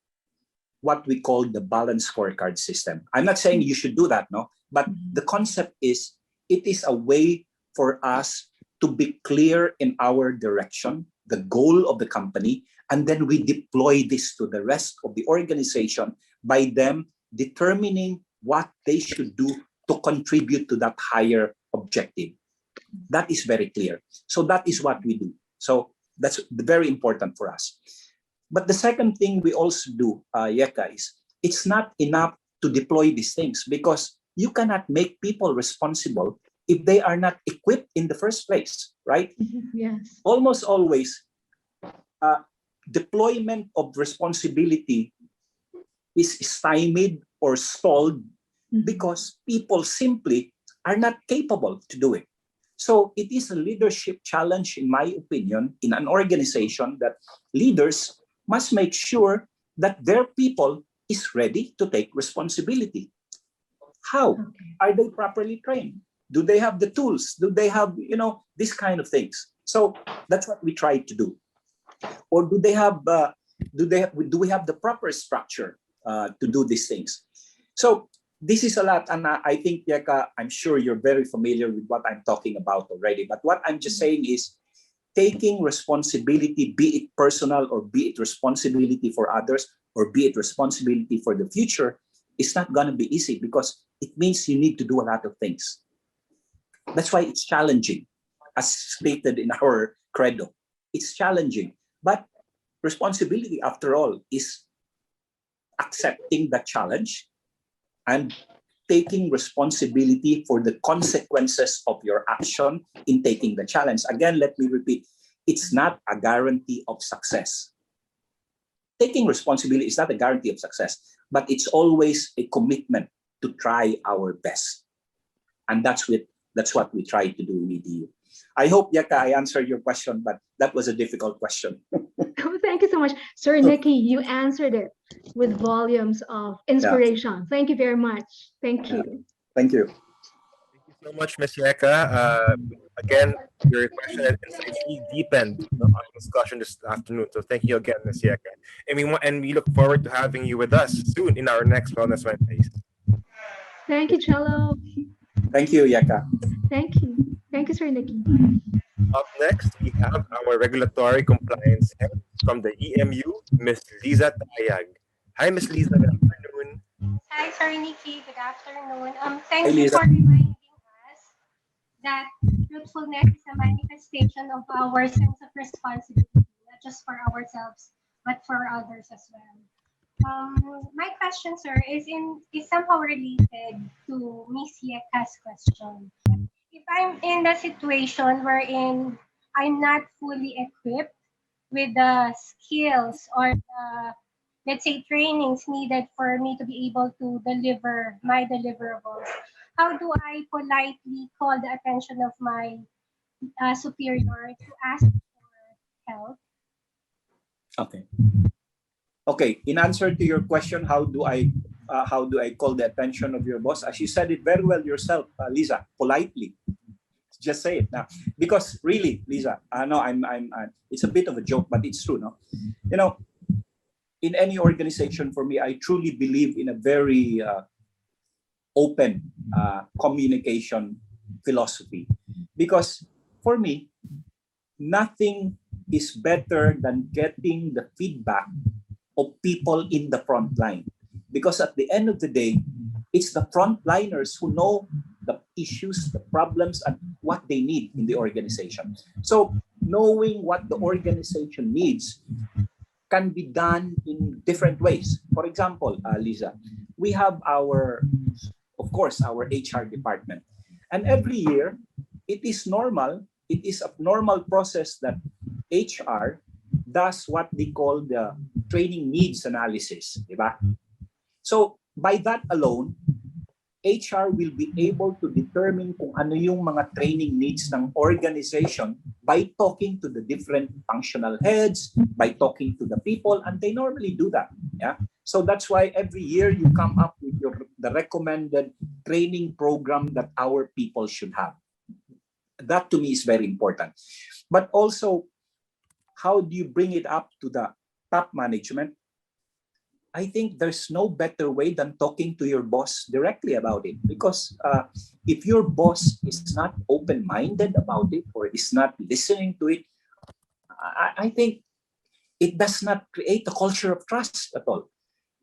what we call the balanced scorecard system. I'm not saying you should do that, no, but the concept is it is a way for us to be clear in our direction, the goal of the company, and then we deploy this to the rest of the organization by them determining what they should do to contribute to that higher objective. That is very clear. So that is what we do. So that's very important for us. But the second thing we also do, Yeka, is it's not enough to deploy these things because you cannot make people responsible if they are not equipped in the first place, right? Yes. Almost always, deployment of responsibility is stymied or stalled because people simply are not capable to do it. So it is a leadership challenge, in my opinion, in an organization that leaders must make sure that their people is ready to take responsibility. How? Are they properly trained? Do they have the tools? Do they have, these kind of things? So that's what we try to do. Or do they have? Do we have the proper structure to do these things? So this is a lot, and I think, Yeka, I'm sure you're very familiar with what I'm talking about already. But what I'm just saying is, taking responsibility, be it personal or be it responsibility for others or be it responsibility for the future, is not going to be easy because it means you need to do a lot of things. That's why it's challenging, as stated in our credo. It's challenging, but responsibility, after all, is accepting the challenge and taking responsibility for the consequences of your action in taking the challenge. Again, let me repeat, it's not a guarantee of success. Taking responsibility is not a guarantee of success, but it's always a commitment to try our best. And that's what we try to do in EDU. I hope, Yeka, I answered your question, but that was a difficult question. Thank you so much. Sir Nicky, you answered it with volumes of inspiration. Yeah. Thank you very much. Thank you. Thank you. Thank you so much, Ms. Yeka. Again, your question and insights really deepened our discussion this afternoon. So thank you again, Ms. Yeka. And we look forward to having you with us soon in our next Wellness Wednesdays. Thank you, Cello. Thank you, Yeka. Thank you. Thank you, Sir Nicky. Up next, we have our regulatory compliance head from the EMU, Ms. Liza Tayag. Hi, Ms. Liza. Good afternoon. Hi, Sir Nicky. Good afternoon. Thank you for reminding us that truthfulness is a manifestation of our sense of responsibility, not just for ourselves, but for others as well. My question, sir, is somehow related to Miss Yeka's question. If I'm in the situation wherein I'm not fully equipped with the skills or the, let's say, trainings needed for me to be able to deliver my deliverables, how do I politely call the attention of my superior to ask for help? Okay. In answer to your question, how do I call the attention of your boss? As you said it very well yourself, Lisa, politely. Just say it now, because really, Lisa, no, I'm. It's a bit of a joke, but it's true, no. In any organization, for me, I truly believe in a very open communication philosophy, because for me, nothing is better than getting the feedback of people in the front line, because at the end of the day, it's the frontliners who know the issues, the problems, and what they need in the organization. So knowing what the organization needs can be done in different ways. For example, Lisa, we have of course, our HR department. And every year, it is a normal process that HR does what they call the training needs analysis, diba? So by that alone, HR will be able to determine kung ano yung mga training needs ng organization by talking to the different functional heads, by talking to the people, and they normally do that. Yeah. So that's why every year you come up with the recommended training program that our people should have. That to me is very important. But also, how do you bring it up to the top management? I think there's no better way than talking to your boss directly about it. Because if your boss is not open-minded about it or is not listening to it, I think it does not create a culture of trust at all.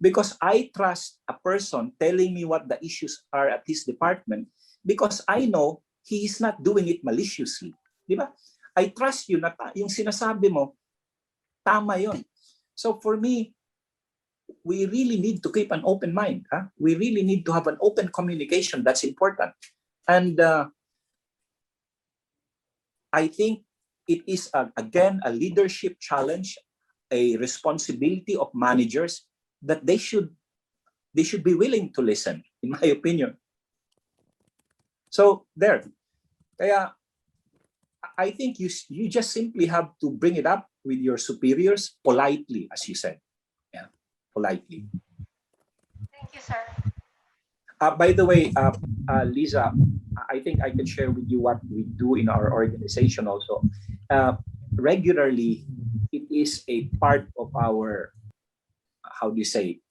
Because I trust a person telling me what the issues are at his department because I know he is not doing it maliciously. Di ba? I trust you na yung sinasabi mo, tama yun. So for me, we really need to keep an open mind. Huh? We really need to have an open communication. That's important. And I think it is, again, a leadership challenge, a responsibility of managers that they should be willing to listen, in my opinion. So there. Kaya, I think you just simply have to bring it up with your superiors politely, as you said. Yeah, politely. Thank you, sir. By the way, Lisa, I think I can share with you what we do in our organization also. Regularly, it is a part of our, how do you say,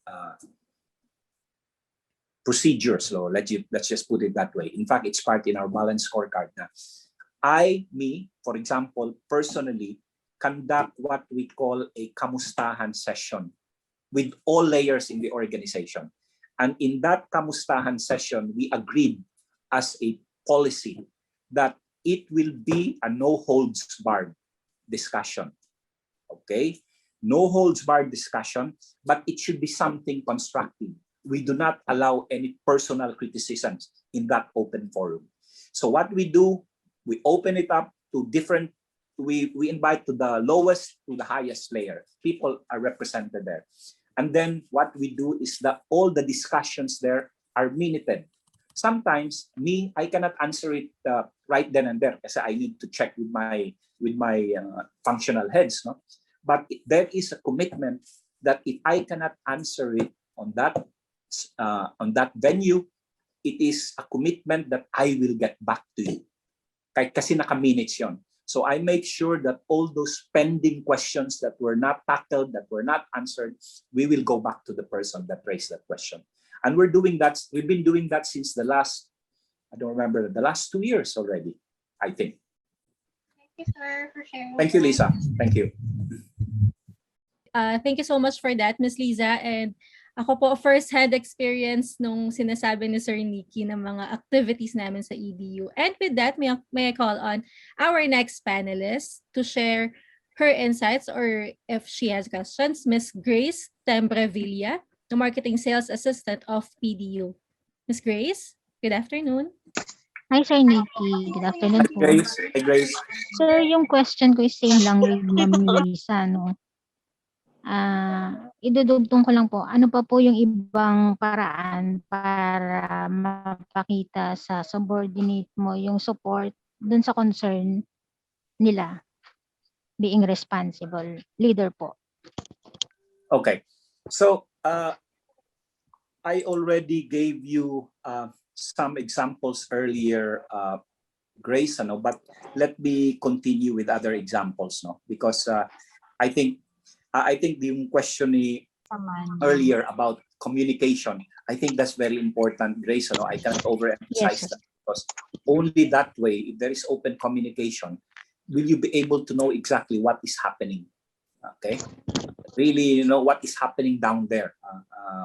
procedures. So let's just put it that way. In fact, it's part in our balance scorecard. Now, for example, personally, conduct what we call a kamustahan session with all layers in the organization. And in that kamustahan session, we agreed as a policy that it will be a no-holds-barred discussion. Okay? No-holds-barred discussion, but it should be something constructive. We do not allow any personal criticisms in that open forum. So what we do, we open it up to different, we invite to the lowest to the highest layer. People are represented there. And then what we do is that all the discussions there are minuted. Sometimes I cannot answer it right then and there because I need to check with my functional heads. No? But there is a commitment that if I cannot answer it on that venue, it is a commitment that I will get back to you. Kasi naka-minutes yun. So I make sure that all those pending questions that were not tackled, that were not answered, we will go back to the person that raised that question. And we're doing that. We've been doing that since the last 2 years already, I think. Thank you, sir, for sharing. Thank you, Lisa. Thank you. Thank you so much for that, Ms. Liza. And ako po, first-hand experience nung sinasabi ni Sir Nicky ng mga activities namin sa EDU. And with that, may I call on our next panelist to share her insights or if she has questions, Ms. Grace Tembrevilla, the Marketing Sales Assistant of PDU. Ms. Grace, good afternoon. Hi, Sir Nicky. Good afternoon po. Hi, Grace. Sir, yung question ko is same lang with Ma'am Lisa, no? Idudugtong ko lang po, ano pa po yung ibang paraan para mapakita sa subordinate mo yung support dun sa concern nila being responsible leader po? Okay. So, I already gave you some examples earlier, Grace, but let me continue with other examples, no? Because I think the question earlier about communication, I think that's very important, Grace. I can't overemphasize that because only that way, if there is open communication, will you be able to know exactly what is happening? Okay, really, what is happening down there,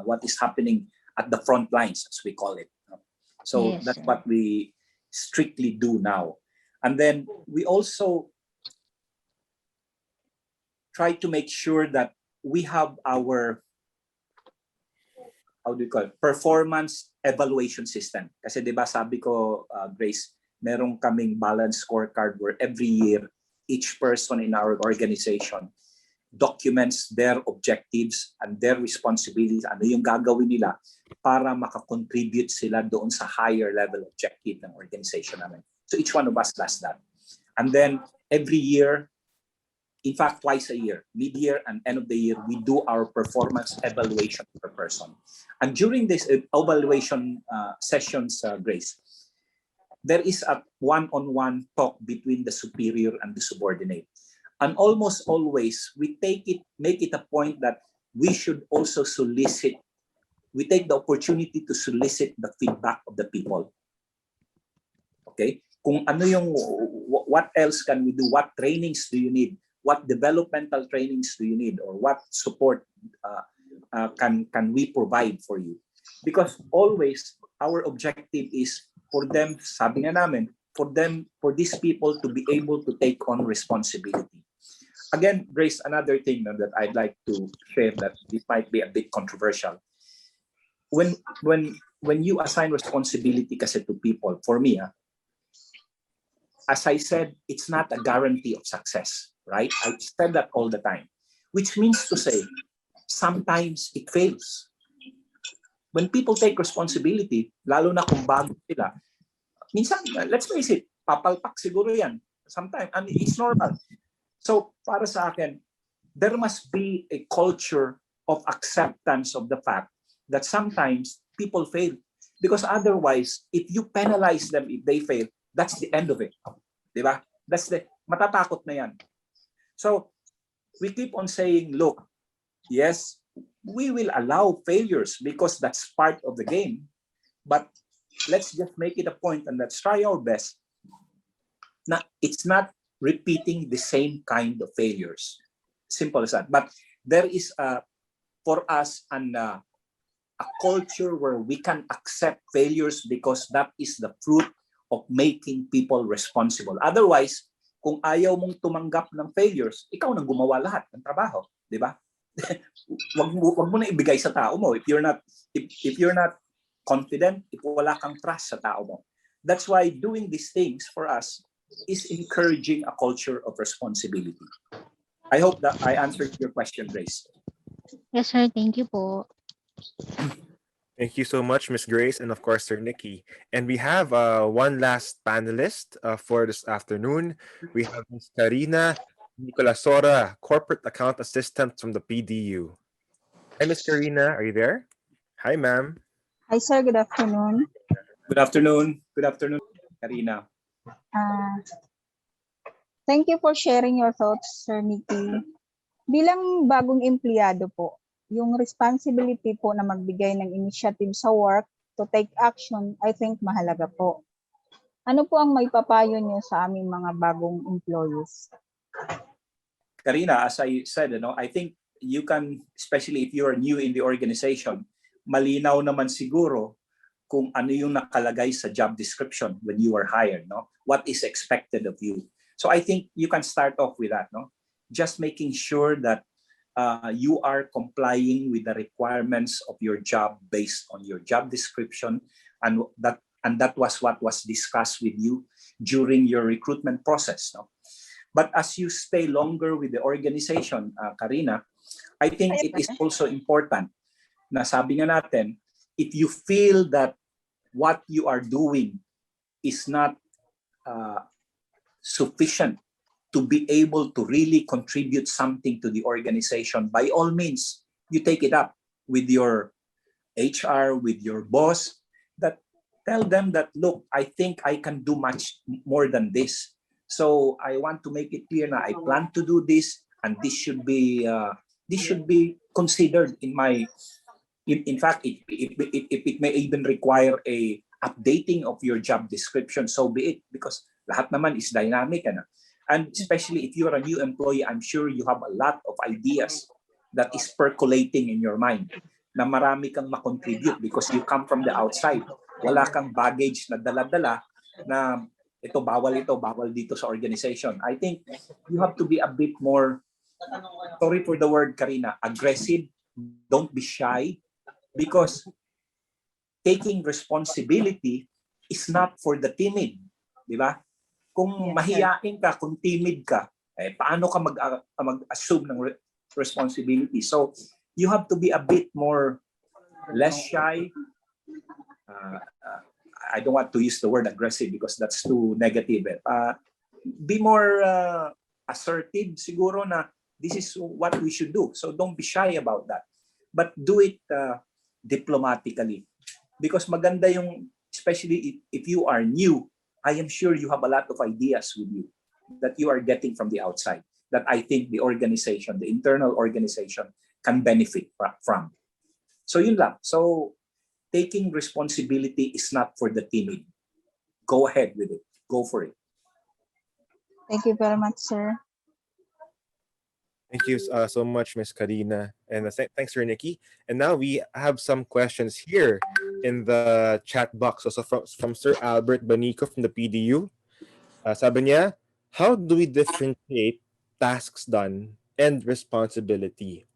what is happening at the front lines, as we call it. So that's what we strictly do now. And then we also try to make sure that we have our, how do you call it, performance evaluation system. Kasi di ba sabi ko, Grace, merong kaming balanced scorecard where every year, each person in our organization documents their objectives and their responsibilities, ano yung gagawin nila para makakontribute sila doon sa higher level objective ng organization namin. So each one of us does that. And then every year, in fact, twice a year, mid-year and end of the year, we do our performance evaluation per person. And during this evaluation sessions, Grace, there is a one-on-one talk between the superior and the subordinate. And almost always, we make it a point that we should also solicit, we take the opportunity to solicit the feedback of the people. Okay? Kung ano yung, what else can we do? What trainings do you need? What developmental trainings do you need? Or what support can we provide for you? Because always, our objective is for them, sabi nga namin, for these people to be able to take on responsibility. Again, Grace, another thing that I'd like to share that this might be a bit controversial. When you assign responsibility kasi to people, for me, as I said, it's not a guarantee of success, right? I said that all the time, which means to say, sometimes it fails. When people take responsibility, lalo na kung bago sila, minsan, let's face it, papalpak siguro yan. Sometimes, I mean, it's normal. So, para sa akin, there must be a culture of acceptance of the fact that sometimes people fail. Because otherwise, if you penalize them if they fail, that's the end of it. Diba? Matatakot na yan. So, we keep on saying, look, yes, we will allow failures because that's part of the game. But let's just make it a point and let's try our best. Now, it's not repeating the same kind of failures. Simple as that. But there is, for us, a culture where we can accept failures because that is the fruit of making people responsible. Otherwise, kung ayaw mong tumanggap ng failures, ikaw nang gumawa lahat ng trabaho, di ba? wag mo na ibigay sa tao mo if you're not confident, if wala kang trust sa tao mo. That's why doing these things for us is encouraging a culture of responsibility. I hope that I answered your question, Grace. Yes, sir. Thank you po. Thank you so much, Miss Grace, and of course, Sir Nicky. And we have one last panelist for this afternoon. We have Miss Karina Nicolasora, Corporate Account Assistant from the PDU. Hi, Miss Karina. Are you there? Hi, ma'am. Hi, sir. Good afternoon. Good afternoon. Good afternoon, Karina. Thank you for sharing your thoughts, Sir Nicky. Bilang bagong empleyado po, yung responsibility po na magbigay ng initiative sa work to take action, I think mahalaga po. Ano po ang may papayo niyo sa aming mga bagong employees? Karina, as I said, I think you can, especially if you are new in the organization, malinaw naman siguro kung ano yung nakalagay sa job description when you are hired, no? What is expected of you. So I think you can start off with that, no? Just making sure that you are complying with the requirements of your job based on your job description, and that was what was discussed with you during your recruitment process, no? But as you stay longer with the organization, Karina, I think it is also important na sabi nga natin, if you feel that what you are doing is not sufficient to be able to really contribute something to the organization, by all means, you take it up with your HR, with your boss, that tell them that, look, I think I can do much more than this. So I want to make it clear na I plan to do this, and this should be considered in my. In fact, if it may even require a updating of your job description, so be it, because lahat naman is dynamic, and especially if you are a new employee, I'm sure you have a lot of ideas that is percolating in your mind na marami kang makontribute because you come from the outside. Wala kang baggage na dala-dala na bawal dito sa organization. I think you have to be a bit more sorry for the word, Karina, aggressive. Don't be shy, because taking responsibility is not for the timid, di ba? Kung mahiyain ka, kung timid ka, paano ka mag-assume ng responsibility? So you have to be a bit more less shy. I don't want to use the word aggressive because that's too negative. Be more assertive siguro na this is what we should do. So don't be shy about that. But do it diplomatically. Because maganda yung, especially if you are new, I am sure you have a lot of ideas with you that you are getting from the outside that I think the organization, the internal organization can benefit from. So yun lang. So taking responsibility is not for the timid. Go ahead with it. Go for it. Thank you very much, sir. Thank you so much, Miss Karina. And thanks, Sir Nicky. And now we have some questions here in the chat box. Also from Sir Albert Banico from the PDU. Sabi niya, how do we differentiate tasks done and responsibility?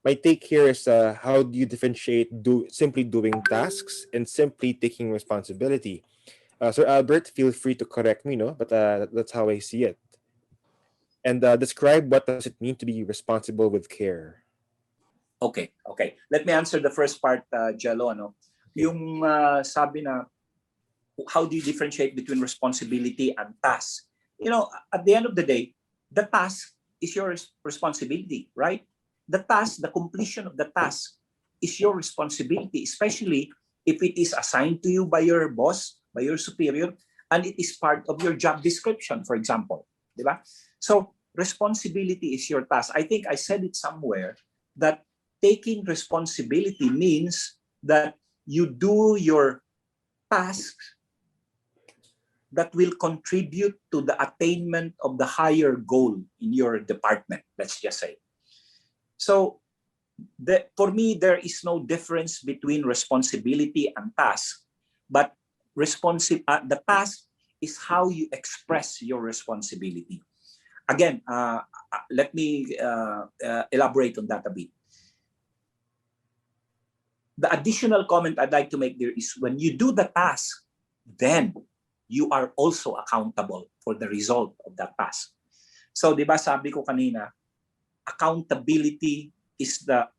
My take here is how do you differentiate simply doing tasks and simply taking responsibility? Sir Albert, feel free to correct me, no? But that's how I see it. And describe what does it mean to be responsible with care. Okay. Let me answer the first part, Jello. Ano? Yung sabi na, how do you differentiate between responsibility and task? You know, at the end of the day, the task is your responsibility, right? The task, the completion of the task is your responsibility, especially if it is assigned to you by your boss, by your superior, and it is part of your job description, for example. Diba? So responsibility is your task. I think I said it somewhere that taking responsibility means that you do your tasks that will contribute to the attainment of the higher goal in your department, let's just say. So for me, there is no difference between responsibility and task, but the task is how you express your responsibility. Again, let me elaborate on that a bit. The additional comment I'd like to make there is when you do the task, then you are also accountable for the result of that task. So, di ba sabi ko kanina, accountability is an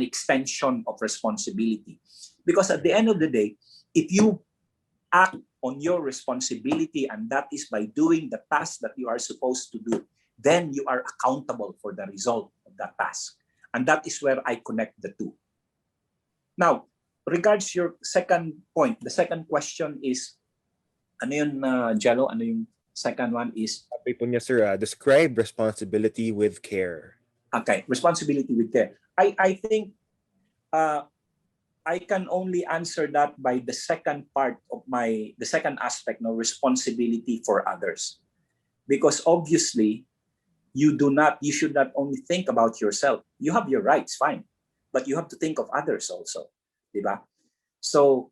extension of responsibility. Because at the end of the day, if you act on your responsibility and that is by doing the task that you are supposed to do, then you are accountable for the result of that task. And that is where I connect the two. Now, regards your second point, the second question is, ano yun, Jello? Ano yung second one is? Sabi po niya, sir, describe responsibility with care. Okay, responsibility with care. I think I can only answer that by the second part of the second aspect, no, responsibility for others. Because obviously, you should not only think about yourself. You have your rights, fine. But you have to think of others also. Diba? So,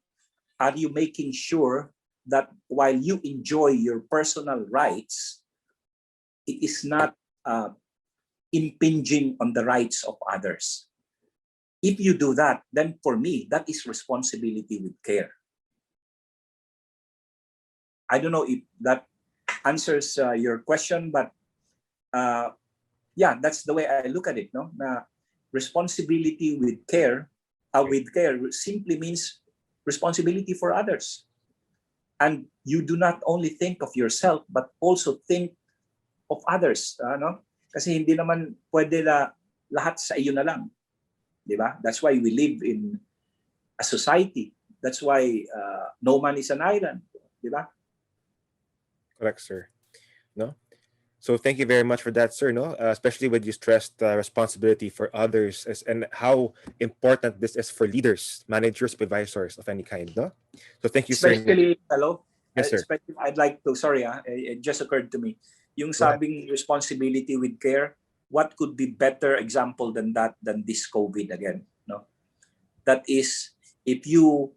are you making sure that while you enjoy your personal rights, it is not impinging on the rights of others? If you do that, then for me, that is responsibility with care. I don't know if that answers your question, but yeah, that's the way I look at it. No, responsibility with care simply means responsibility for others, and you do not only think of yourself but also think of others. No, kasi hindi naman pwede lahat sa iyo na lang, di ba? That's why we live in a society. That's why no man is an island, di ba? Correct, sir. No. So thank you very much for that, sir. No, especially when you stressed responsibility for others and how important this is for leaders, managers, supervisors of any kind. No, so thank you, especially, sir. Hello. Yes, sir. Especially, I'd like to. Sorry, it just occurred to me. Yung sabing responsibility with care. What could be better example than this COVID again? No, that is if you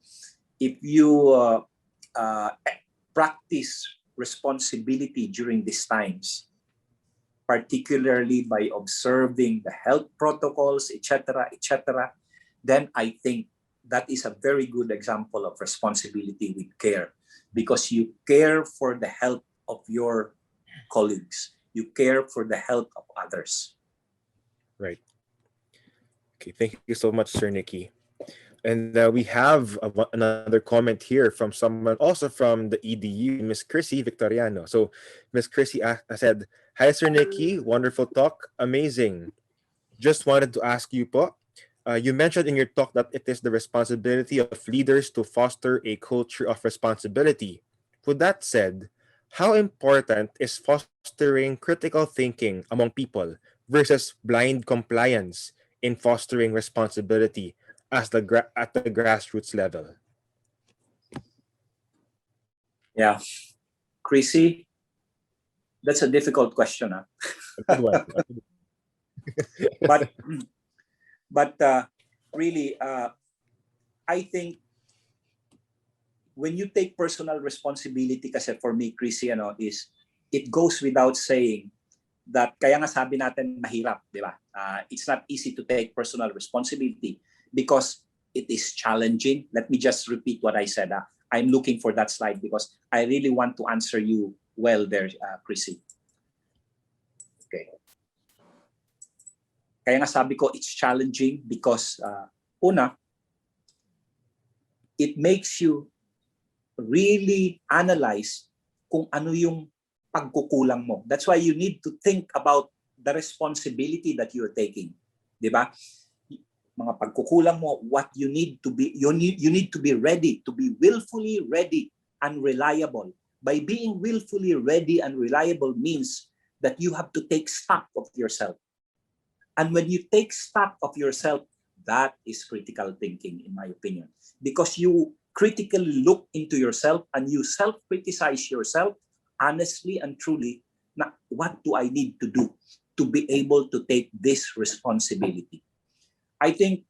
practice responsibility during these times. particularly by observing the health protocols, etc., etc., then I think that is a very good example of responsibility with care, because you care for the health of your colleagues, you care for the health of others. Right. Okay, thank you so much, Sir Nicky. And we have another comment here from someone also from the EDU, Miss Chrissy Victoriano. So Miss Chrissy said, "Hi, Sir Nicky, wonderful talk, amazing. Just wanted to ask you po, you mentioned in your talk that it is the responsibility of leaders to foster a culture of responsibility. With that said, how important is fostering critical thinking among people versus blind compliance in fostering responsibility at the grassroots level?" Yeah, Chrissy, that's a difficult question. Huh? A good one. but really, I think when you take personal responsibility, kasi for me, Chrissy, is it goes without saying that kaya nga sabi natin mahirap, di ba? It's not easy to take personal responsibility because it is challenging. Let me just repeat what I said. I'm looking for that slide because I really want to answer you well there, Chrissy. Okay. Kaya nga sabi ko it's challenging because una, it makes you really analyze kung ano yung pagkukulang mo. That's why you need to think about the responsibility that you're taking. Di ba? Mga pagkukulang mo, what you need to be, you need to be ready, to be willfully ready and reliable. By being willfully ready and reliable means that you have to take stock of yourself. And when you take stock of yourself, that is critical thinking, in my opinion. Because you critically look into yourself and you self-criticize yourself honestly and truly. Na, what do I need to do to be able to take this responsibility? I think,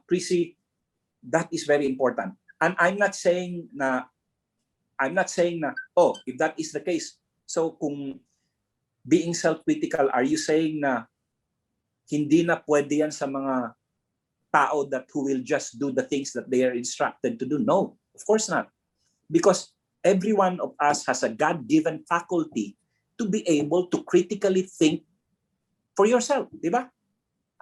Chrissy, that is very important. And I'm not saying na, oh, if that is the case, so kung being self-critical, are you saying na hindi na pwede yan sa mga tao that who will just do the things that they are instructed to do? No, of course not. Because every one of us has a God-given faculty to be able to critically think for yourself, di ba?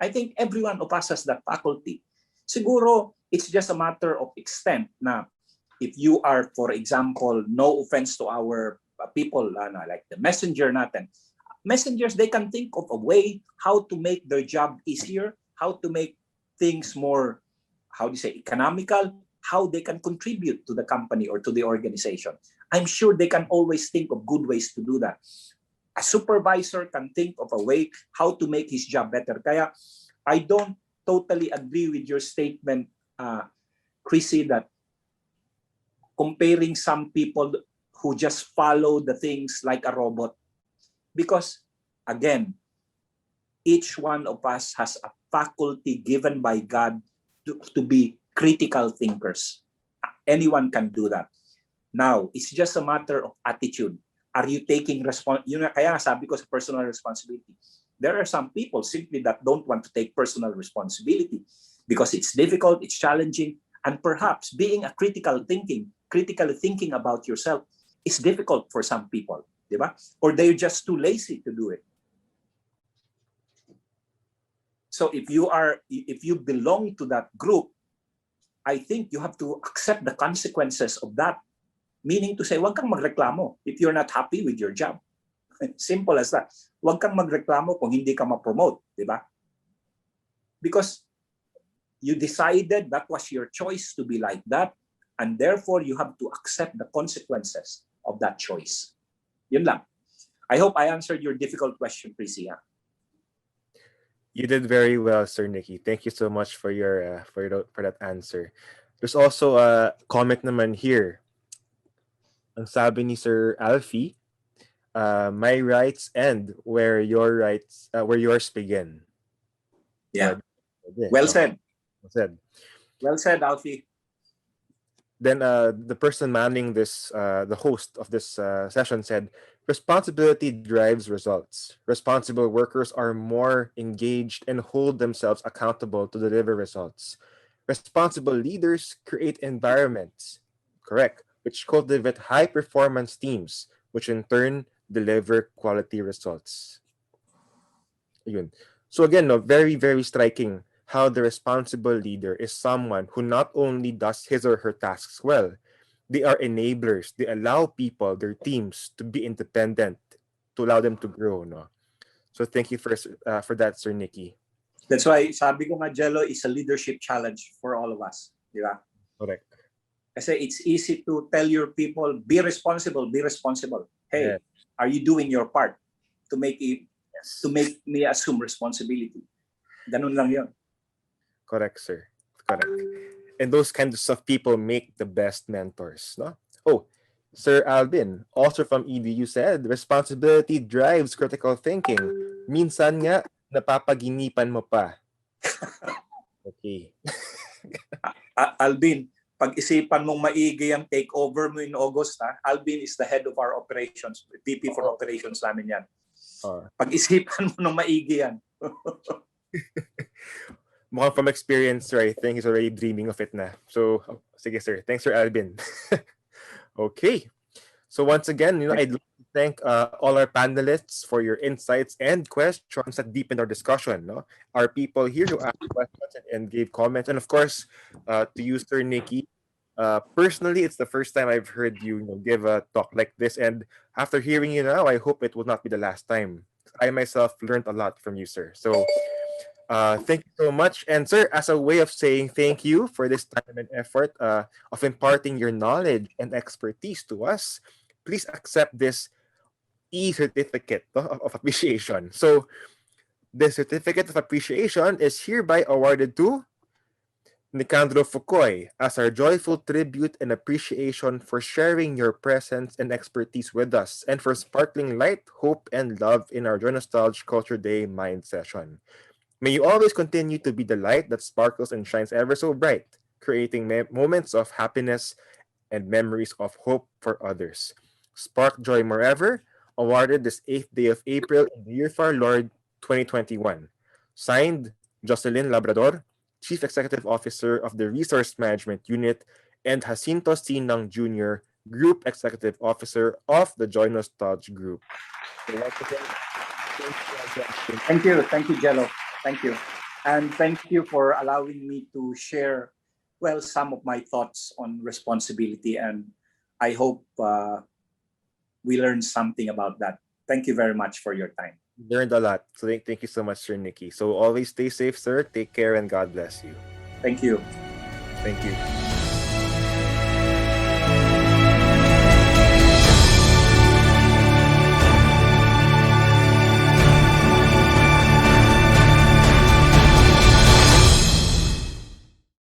I think every one of us has that faculty. Siguro, it's just a matter of extent na if you are, for example, no offense to our people, like the messenger natin, messengers, they can think of a way how to make their job easier, how to make things more, how do you say, economical, how they can contribute to the company or to the organization. I'm sure they can always think of good ways to do that. A supervisor can think of a way how to make his job better. Kaya I don't totally agree with your statement, Chrissy, that comparing some people who just follow the things like a robot. Because, again, each one of us has a faculty given by God to be critical thinkers. Anyone can do that. Now, it's just a matter of attitude. Are you taking kaya sabi ko sa personal responsibility. There are some people simply that don't want to take personal responsibility because it's difficult, it's challenging, and perhaps being a critically thinking about yourself is difficult for some people, di ba? Or they're just too lazy to do it. So if you belong to that group, I think you have to accept the consequences of that. Meaning to say, wag kang magreklamo if you're not happy with your job. Simple as that. Wag kang magreklamo kung hindi ka ma-promote, di ba? Because you decided that was your choice to be like that, and therefore you have to accept the consequences of that choice. Yun lang. I hope I answered your difficult question, Prisia. You did very well, Sir Nicky. Thank you so much for your for that answer. There's also a comment naman here. Ang sabi ni Sir Alfie, my rights end where yours begin. Yeah. Well said. Well said. Well said, Alfie. Then the person manning this, the host of this session said, Responsibility drives results. Responsible workers are more engaged and hold themselves accountable to deliver results. Responsible leaders create environments, correct, which cultivate high performance teams, which in turn deliver quality results. Ayun. So again, no, very, very striking how the responsible leader is someone who not only does his or her tasks well, they are enablers. They allow people, their teams, to be independent, to allow them to grow. No? So thank you for that, Sir Nicky. That's why sabi ko nga, Jello, is a leadership challenge for all of us. Di ba? Correct. Kasi it's easy to tell your people, be responsible, be responsible. Hey, Yes. are you doing your part to make Yes. to make me assume responsibility? Ganun lang yun. Correct, sir. Correct. And those kinds of people make the best mentors. No? Oh, Sir Alvin, also from EDU, said, responsibility drives critical thinking. Minsan nga, napapaginipan mo pa. Okay. Alvin, pag-isipan mong maigi ang takeover mo in August, ha? Alvin is the head of our operations, VP for operations namin yan. Pag-isipan mo ng maigi yan. Mukhang from experience, sir, I think he's already dreaming of it na. So, sige sir. Thanks, Sir Alvin. Okay. So once again, I'd like to thank all our panelists for your insights and questions that deepened our discussion. No? Our people here who asked questions and gave comments. And of course, to you, Sir Nicky, personally, it's the first time I've heard you, give a talk like this. And after hearing you now, I hope it will not be the last time. I myself learned a lot from you, sir. So thank you so much. And sir, as a way of saying thank you for this time and effort of imparting your knowledge and expertise to us, please accept this e-certificate of appreciation. So the certificate of appreciation is hereby awarded to Nicandro Fucoy as our joyful tribute and appreciation for sharing your presence and expertise with us and for sparkling light, hope, and love in our Joy Nostalg Culture Day Mind session. May you always continue to be the light that sparkles and shines ever so bright, creating moments of happiness and memories of hope for others. Spark joy morever, awarded this 8th day of April in the year of our Lord 2021. Signed, Jocelyn Labrador, Chief Executive Officer of the Resource Management Unit, and Jacinto Sinang Jr., Group Executive Officer of the Joy Nostalg Group. So once again, Thank you, Jello. Thank you. And thank you for allowing me to share, some of my thoughts on responsibility. And I hope we learned something about that. Thank you very much for your time. Learned a lot. So thank you so much, Sir Nicky. So always stay safe, sir. Take care and God bless you. Thank you. Thank you.